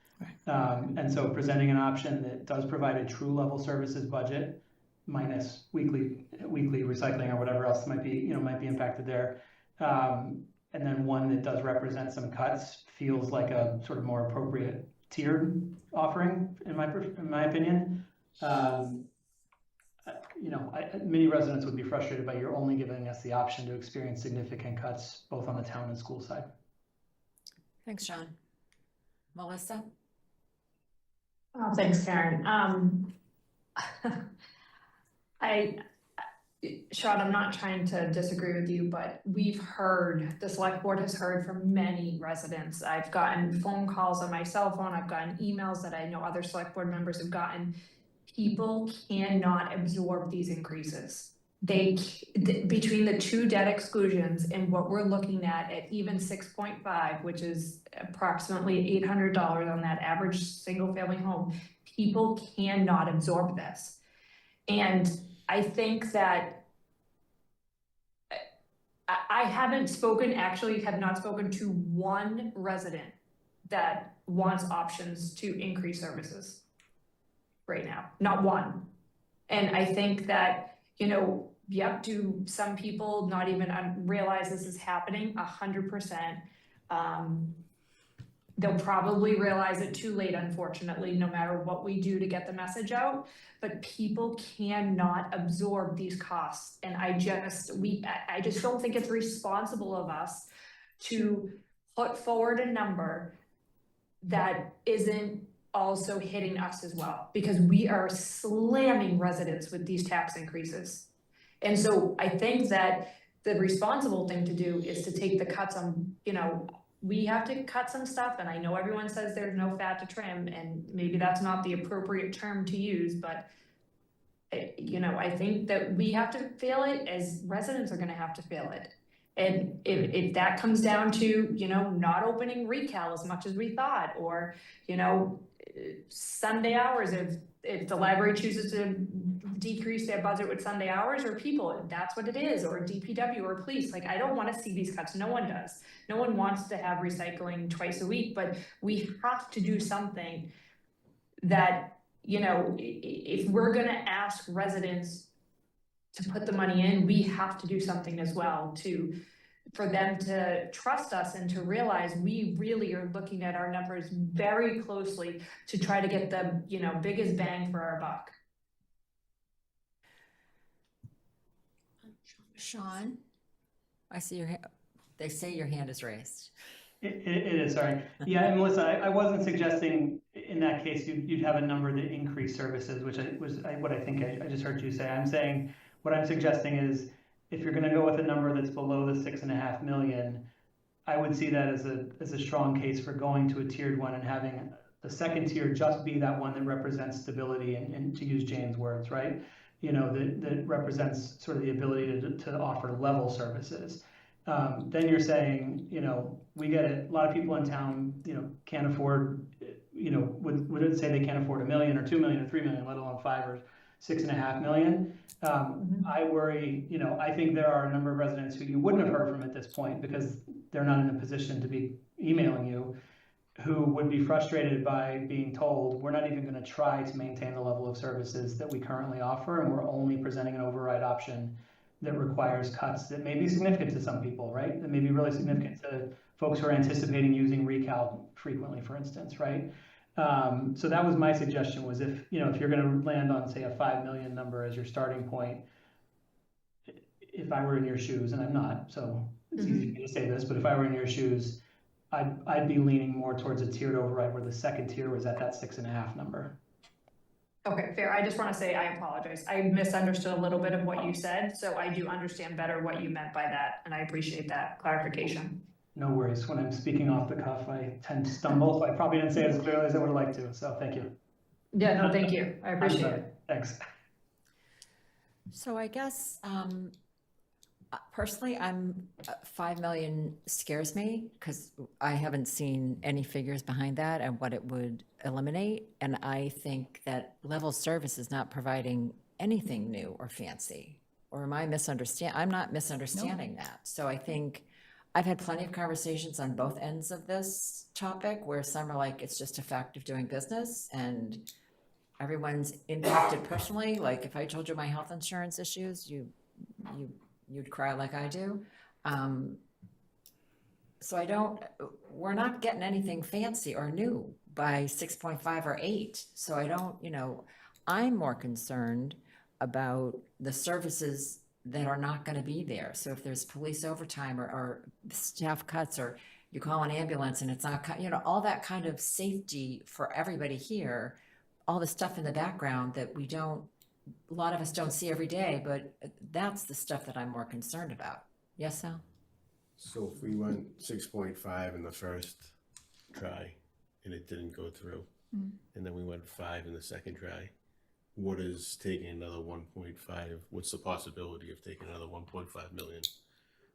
And so presenting an option that does provide a true level services budget minus weekly recycling or whatever else might be impacted there. And then one that does represent some cuts feels like a sort of more appropriate tiered offering in my opinion. You know, many residents would be frustrated by you're only giving us the option to experience significant cuts both on the town and school side.
Thanks, Sean. Melissa?
Oh, thanks, Karen. Sean, I'm not trying to disagree with you, but the select board has heard from many residents. I've gotten phone calls on my cell phone. I've gotten emails that I know other select board members have gotten. People cannot absorb these increases. Between the 2 debt exclusions and what we're looking at even 6.5, which is approximately $800 on that average single family home, people cannot absorb this. And I think that I have not spoken to one resident that wants options to increase services right now, not one. And I think that, you know, yep, do some people not even realize this is happening? 100%. They'll probably realize it too late, unfortunately, no matter what we do to get the message out, but people cannot absorb these costs. And I just don't think it's responsible of us to put forward a number that isn't also hitting us as well, because we are slamming residents with these tax increases. And so I think that the responsible thing to do is to take the cuts on, you know, we have to cut some stuff, and I know everyone says there's no fat to trim, and maybe that's not the appropriate term to use, but you know, I think that we have to feel it as residents are gonna have to feel it. And if that comes down to, you know, not opening Recal as much as we thought, or, you know, Sunday hours, if the library chooses to decrease their budget with Sunday hours, or people, that's what it is, or DPW or police, like, I don't wanna see these cuts, no one does. No one wants to have recycling twice a week, but we have to do something that, you know, if we're gonna ask residents to put the money in, we have to do something as well for them to trust us and to realize we really are looking at our numbers very closely to try to get the, you know, biggest bang for our buck.
Sean, I see your hand. They say your hand is raised.
It is, sorry. Yeah, and Melissa, I wasn't suggesting in that case you'd have a number that increased services, which what I think I just heard you say. I'm saying, what I'm suggesting is, if you're gonna go with a number that's below the 6.5 million, I would see that as a strong case for going to a tiered one and having the second tier just be that one that represents stability, and to use Jane's words, right? You know, that represents sort of the ability to offer level services. Then you're saying, you know, we get it, a lot of people in town, you know, can't afford, you know, would say they can't afford $1 million or $2 million or $3 million, let alone 5 or 6.5 million. I worry, you know, I think there are a number of residents who you wouldn't have heard from at this point because they're not in a position to be emailing you, who would be frustrated by being told, we're not even going to try to maintain the level of services that we currently offer, and we're only presenting an override option that requires cuts that may be significant to some people, right? That may be really significant to folks who are anticipating using Recal frequently, for instance, right? So that was my suggestion, was if, you know, if you're gonna land on, say, a 5 million number as your starting point, if I were in your shoes, and I'm not, so it's easy for me to say this, but if I were in your shoes, I'd be leaning more towards a tiered override where the second tier was at that 6.5 number.
Okay, fair. I just want to say I apologize. I misunderstood a little bit of what you said, so I do understand better what you meant by that, and I appreciate that clarification.
No worries. When I'm speaking off the cuff, I tend to stumble, so I probably didn't say it as clearly as I would like to, so thank you.
Yeah, no, thank you. I appreciate it.
Thanks.
So I guess, personally, 5 million scares me because I haven't seen any figures behind that and what it would eliminate. And I think that level service is not providing anything new or fancy. Or am I misunderstanding? I'm not misunderstanding that. So I think I've had plenty of conversations on both ends of this topic where some are like, it's just a fact of doing business and everyone's impacted personally. Like if I told you my health insurance issues, you'd cry like I do. So we're not getting anything fancy or new by 6.5 or 8. So I don't, you know, I'm more concerned about the services that are not going to be there. So if there's police overtime or staff cuts, or you call an ambulance and it's not, you know, all that kind of safety for everybody here, all the stuff in the background that a lot of us don't see every day, but that's the stuff that I'm more concerned about. Yes, Sal?
So if we went 6.5 in the first try and it didn't go through, and then we went 5 in the second try, what is taking another 1.5? What's the possibility of taking another 1.5 million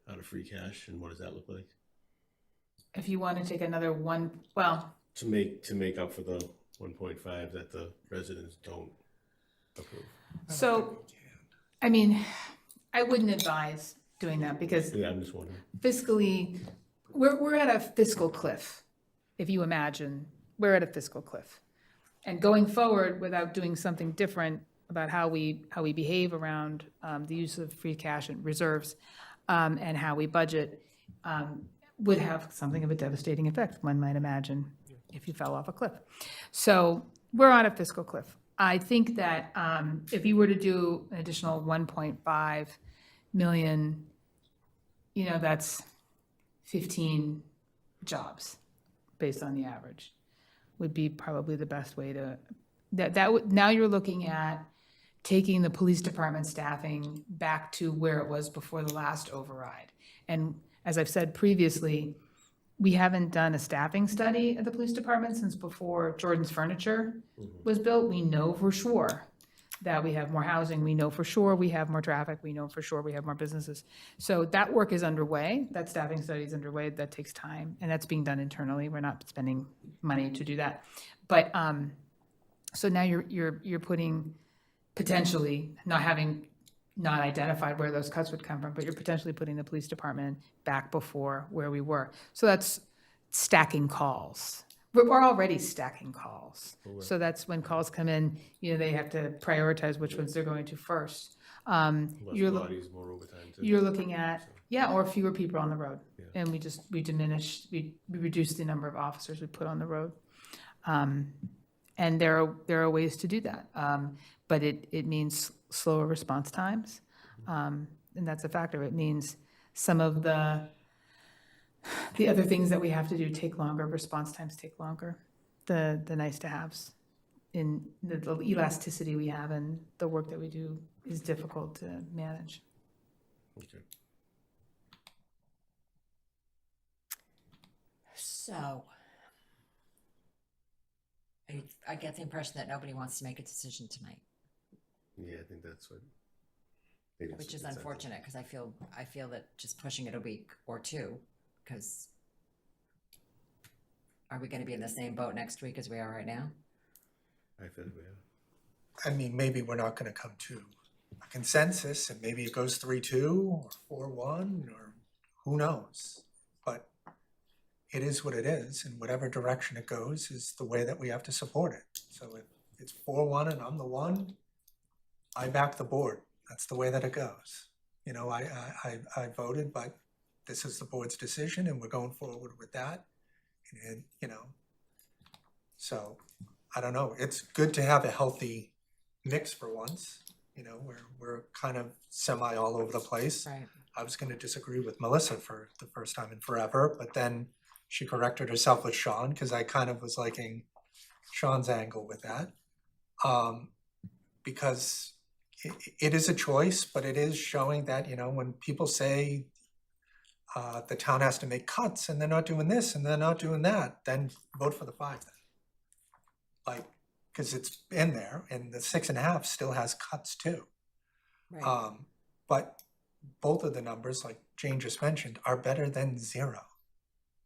out of free cash, and what does that look like?
If you want to take another
to make up for the 1.5 that the residents don't approve.
So, I mean, I wouldn't advise doing that because
Yeah, I'm just wondering.
fiscally, we're at a fiscal cliff. If you imagine, we're at a fiscal cliff. And going forward without doing something different about how we behave around the use of free cash and reserves and how we budget would have something of a devastating effect, one might imagine, if you fell off a cliff. So we're on a fiscal cliff. I think that if you were to do an additional 1.5 million, you know, that's 15 jobs based on the average. would be probably the best way to, now you're looking at taking the police department staffing back to where it was before the last override. And as I've said previously, we haven't done a staffing study at the police department since before Jordan's Furniture was built. We know for sure that we have more housing. We know for sure we have more traffic. We know for sure we have more businesses. So that work is underway. That staffing study is underway. That takes time, and that's being done internally. We're not spending money to do that. But so now you're putting potentially not identified where those cuts would come from, but you're potentially putting the police department back before where we were. So that's stacking calls. We're already stacking calls. So that's when calls come in, they have to prioritize which ones they're going to first.
Less bodies, more overtime too.
You're looking at, or fewer people on the road.
Yeah.
And we reduce the number of officers we put on the road. And there are ways to do that. But it means slower response times. And that's a factor. It means some of the other things that we have to do take longer, response times take longer. The nice to haves in the elasticity we have and the work that we do is difficult to manage.
Okay.
So I get the impression that nobody wants to make a decision tonight,
Yeah, I think that's what.
which is unfortunate because I feel that just pushing it a week or two, because are we going to be in the same boat next week as we are right now?
I feel we are.
I mean, maybe we're not gonna come to a consensus, and maybe it goes 3-2 or 4-1, or who knows? But it is what it is, and whatever direction it goes is the way that we have to support it. So if it's 4-1 and I'm the one, I back the board. That's the way that it goes. I voted, but this is the board's decision, and we're going forward with that. And so I don't know. It's good to have a healthy mix for once. We're kind of semi all over the place.
Right.
I was going to disagree with Melissa for the first time in forever, but then she corrected herself with Sean, because I kind of was liking Sean's angle with that. Because it is a choice, but it is showing that, when people say the town has to make cuts and they're not doing this and they're not doing that, then vote for the 5 then. Because it's in there, and the 6.5 still has cuts too.
Right.
But both of the numbers, like Jane just mentioned, are better than 0.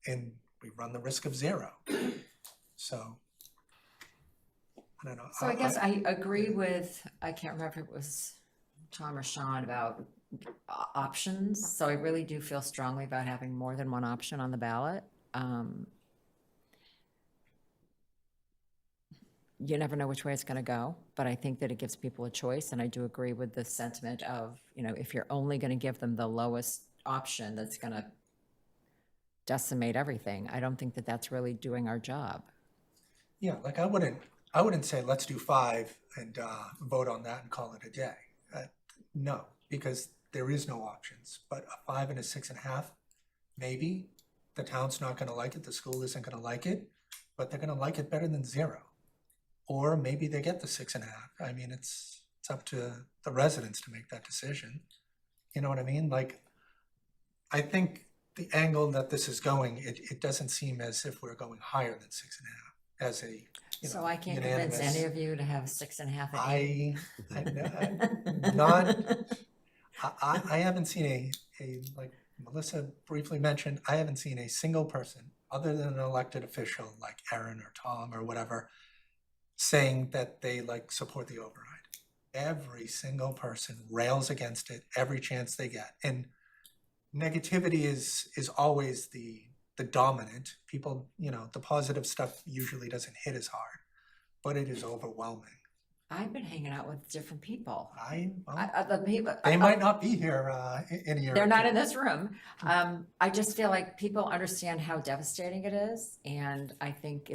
And we run the risk of 0. So, I don't know.
So I guess I agree with, I can't remember if it was Tom or Sean about options. So I really do feel strongly about having more than one option on the ballot. You never know which way it's going to go, but I think that it gives people a choice. And I do agree with the sentiment of, if you're only going to give them the lowest option, that's going to decimate everything. I don't think that that's really doing our job.
Yeah, I wouldn't say let's do 5 and vote on that and call it a day. No, because there is no options. But a 5 and a 6.5, maybe the town's not going to like it, the school isn't going to like it, but they're going to like it better than 0. Or maybe they get the 6.5. I mean, it's up to the residents to make that decision. You know what I mean? I think the angle that this is going, it doesn't seem as if we're going higher than 6.5 as a
So I can't convince any of you to have 6.5.
I haven't seen like Melissa briefly mentioned, I haven't seen a single person other than an elected official like Aaron or Tom or whatever saying that they support the override. Every single person rails against it every chance they get. And negativity is always the dominant. People, the positive stuff usually doesn't hit as hard, but it is overwhelming.
I've been hanging out with different people.
They might not be here in a year.
They're not in this room. I just feel like people understand how devastating it is. And I think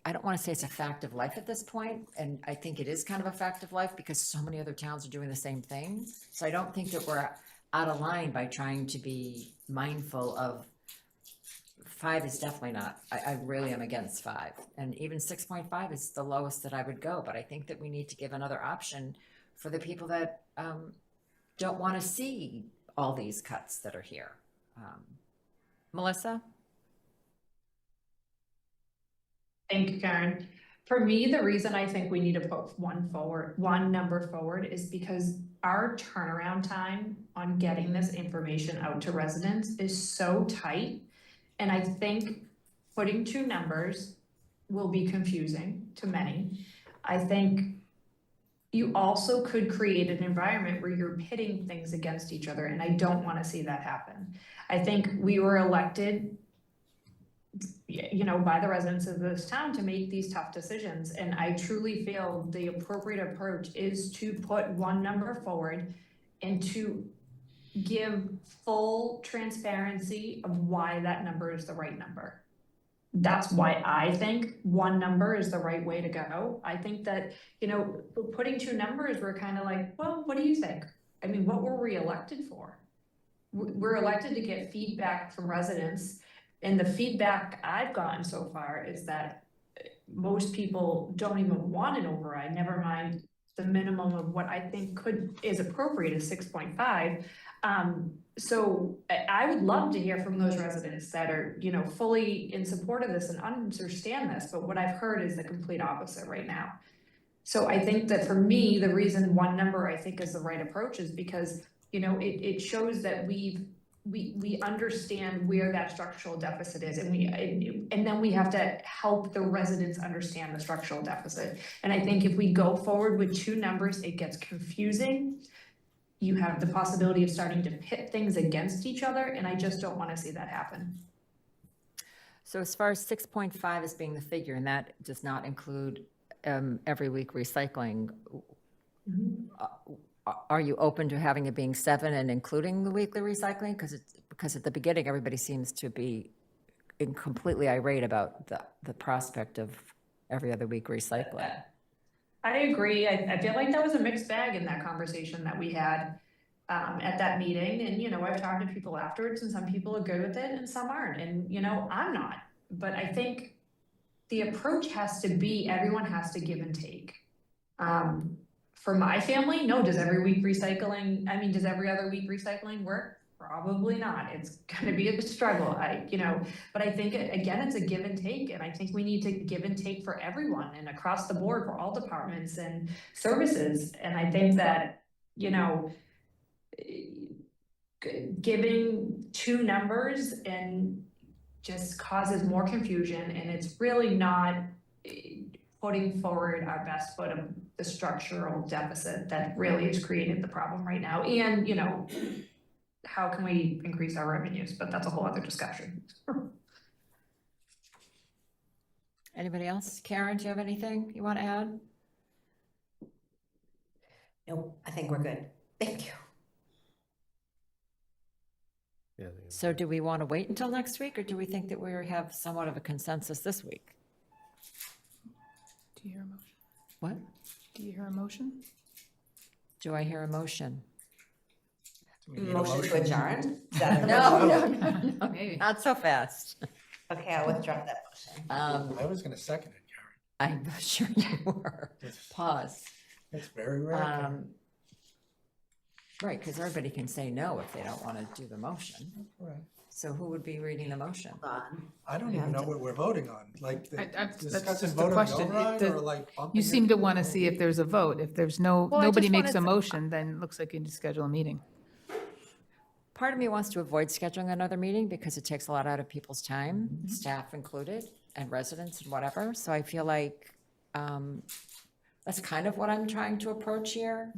I don't want to say it's a fact of life at this point. And I think it is kind of a fact of life because so many other towns are doing the same thing. So I don't think that we're out of line by trying to be mindful of 5 is definitely not, I really am against 5. And even 6.5 is the lowest that I would go, but I think that we need to give another option for the people that don't want to see all these cuts that are here. Melissa?
Thank you, Karen. For me, the reason I think we need to put one number forward is because our turnaround time on getting this information out to residents is so tight. And I think putting 2 numbers will be confusing to many. I think you also could create an environment where you're pitting things against each other, and I don't want to see that happen. I think we were elected, you know, by the residents of this town to make these tough decisions. And I truly feel the appropriate approach is to put one number forward and to give full transparency of why that number is the right number. That's why I think one number is the right way to go. I think that, you know, putting 2 numbers, we're kind of like, well, what do you think? I mean, what were we elected for? We're elected to get feedback from residents. And the feedback I've gotten so far is that most people don't even want an override, never mind the minimum of what I think is appropriate is 6.5. So I would love to hear from those residents that are, you know, fully in support of this and understand this, but what I've heard is the complete opposite right now. So I think that for me, the reason one number I think is the right approach is because, you know, it shows that we understand where that structural deficit is, and then we have to help the residents understand the structural deficit. And I think if we go forward with 2 numbers, it gets confusing. You have the possibility of starting to pit things against each other, and I just don't want to see that happen.
So as far as 6.5 as being the figure, and that does not include every week recycling, are you open to having it being 7 and including the weekly recycling? Because at the beginning, everybody seems to be completely irate about the prospect of every other week recycling.
I agree. I feel like that was a mixed bag in that conversation that we had at that meeting. And, you know, I've talked to people afterwards and some people are good with it and some aren't. And, you know, I'm not. But I think the approach has to be everyone has to give and take. For my family, no. Does every week recycling, I mean, does every other week recycling work? Probably not. It's going to be a struggle. But I think, again, it's a give and take. And I think we need to give and take for everyone and across the board for all departments and services. And I think that, you know, giving 2 numbers and just causes more confusion. And it's really not putting forward our best foot of the structural deficit that really has created the problem right now. And, you know, how can we increase our revenues? But that's a whole other discussion.
Anybody else? Karen, do you have anything you want to add?
Nope, I think we're good. Thank you.
Yeah,
So do we want to wait until next week, or do we think that we have somewhat of a consensus this week?
Do you hear a motion?
What?
Do you hear a motion?
Do I hear a motion?
Do we need a
Motion to adjourn? Is that the
No,
motion?
no,
Maybe.
not so fast.
Okay, I'll withdraw that motion.
I was gonna second it, Karen.
I'm sure you were. Pause.
It's very rare. Karen.
Right, because everybody can say no if they don't want to do the motion.
Right.
So who would be reading the motion?
Hold on.
I don't even know what we're voting on, like,
That's
discuss
just
and
the
vote on the
question.
override, or like bumping
You
it
seem to
to
want to
the-
see if there's a vote. If there's nobody
I just
makes a
wanted to-
motion, then it looks like you need to schedule a meeting.
Part of me wants to avoid scheduling another meeting because it takes a lot out of people's time, staff included, and residents and whatever. So I feel like that's kind of what I'm trying to approach here.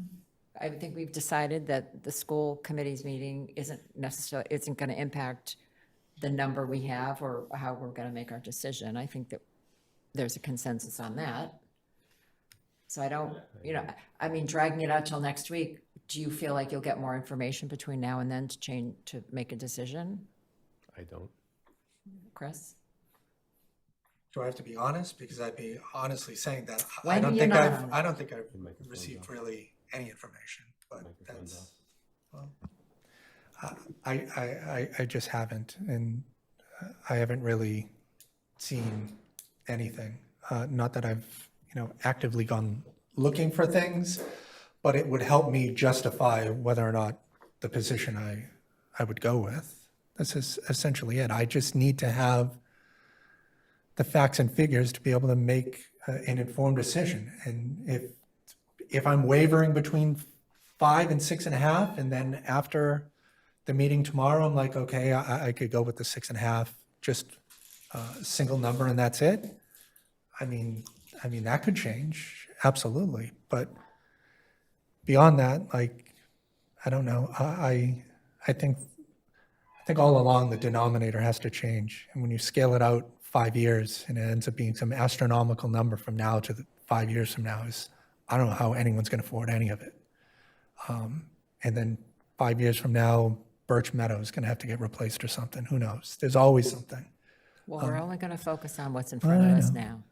I think we've decided that the school committee's meeting isn't going to impact the number we have or how we're going to make our decision. I think that there's a consensus on that. So I don't, you know, I mean, dragging it out till next week, do you feel like you'll get more information between now and then to make a decision?
I don't.
Chris?
Do I have to be honest? Because I'd be honestly saying that
When
I don't
you're
think
not
I've
honest.
Microphone's
received
off.
really any information, but
Microphone's
that's, well, I just haven't, and I haven't really seen anything. Not that I've, actively gone looking for things, but it would help me justify whether or not the position I would go with. This is essentially it. I just need to have the facts and figures to be able to make an informed decision. And if I'm wavering between 5 and 6.5, and then after the meeting tomorrow, I'm like, okay, I could go with the 6.5, just a single number and that's it. I mean, that could change, absolutely. But beyond that, like, I don't know. I think all along the denominator has to change. And when you scale it out 5 years and it ends up being some astronomical number from now to 5 years from now, I don't know how anyone's going to afford any of it. And then 5 years from now, Birch Meadow is going to have to get replaced or something. Who knows? There's always something.
Well, we're only going to focus on what's in front of us now.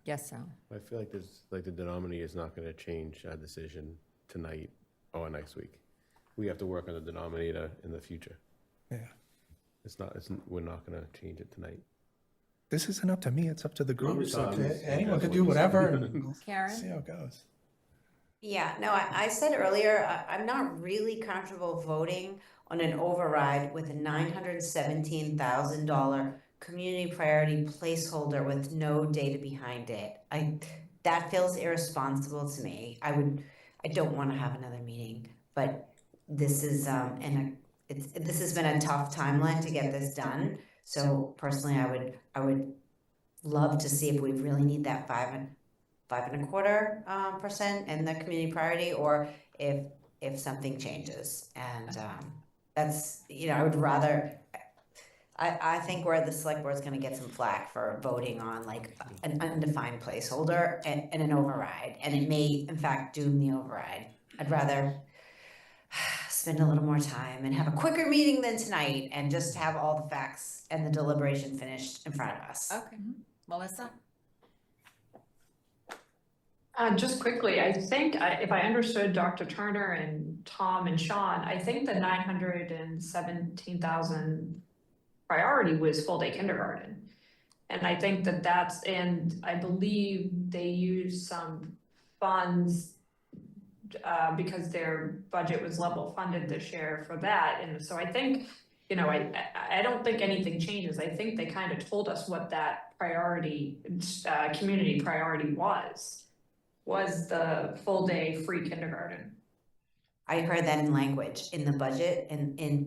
Yes, Sal?
I feel like the denominator is not gonna change our decision tonight or next week. We have to work on the denominator in the future.
Yeah.
We're not gonna change it tonight.
This isn't up to me. It's up to the group. So
Anyone
anyone could do whatever and we'll see
Karen?
how it goes.
Yeah, no, I said earlier, I'm not really comfortable voting on an override with a $917,000 community priority placeholder with no data behind it. That feels irresponsible to me. I don't want to have another meeting, but this is this has been a tough timeline to get this done. So personally, I would love to see if we really need that 5.25% in the community priority, or if something changes. And that's, I would rather, I think where the select board is going to get some flack for voting on like an undefined placeholder and an override, and it may in fact doom the override. I'd rather spend a little more time and have a quicker meeting than tonight and just have all the facts and the deliberation finished in front of us.
Okay. Melissa?
Just quickly, I think if I understood Dr. Turner and Tom and Sean, I think the 917,000 priority was full day kindergarten. And I think and I believe they used some funds because their budget was level funded this year for that. And so I think, I don't think anything changes. I think they kind of told us what that priority, community priority was the full day free kindergarten.
I heard that in language in the budget,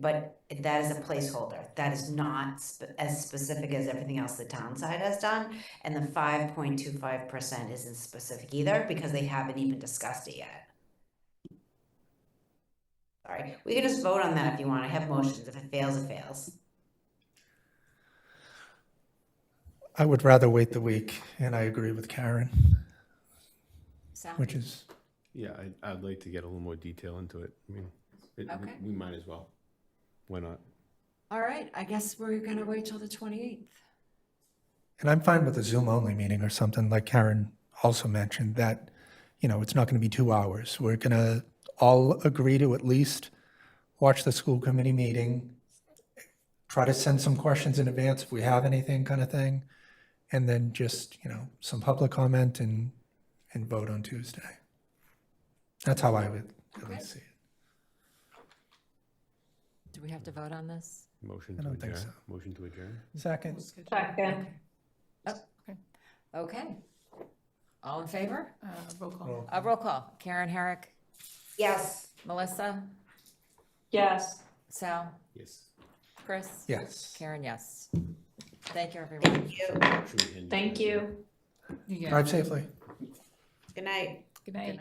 but that is a placeholder. That is not as specific as everything else the town side has done. And the 5.25% isn't specific either because they haven't even discussed it yet. Sorry, we can just vote on that if you want. I have motions. If it fails, it fails.
I would rather wait the week, and I agree with Karen,
Sal?
which is,
Yeah, I'd like to get a little more detail into it. I mean,
Okay.
we might as well. Why not?
All right, I guess we're going to wait till the 28th.
and I'm fine with a Zoom only meeting or something like Karen also mentioned that, it's not going to be 2 hours. We're going to all agree to at least watch the school committee meeting, try to send some questions in advance if we have anything kind of thing, and then just, some public comment and vote on Tuesday. That's how I would at least see it.
Do we have to vote on this?
Motion
I
to
don't think
adjourn?
so.
Motion to adjourn?
Second.
Second.
Okay. All in favor?
Roll call.
Roll call. Karen Herrick,
Yes.
Melissa,
Yes.
Sal,
Yes.
Chris?
Yes.
Karen, yes. Thank you, everyone.
Thank you.
Should we end
Thank
it?
you.
You got it.
Drive safely.
Good night.
Good night.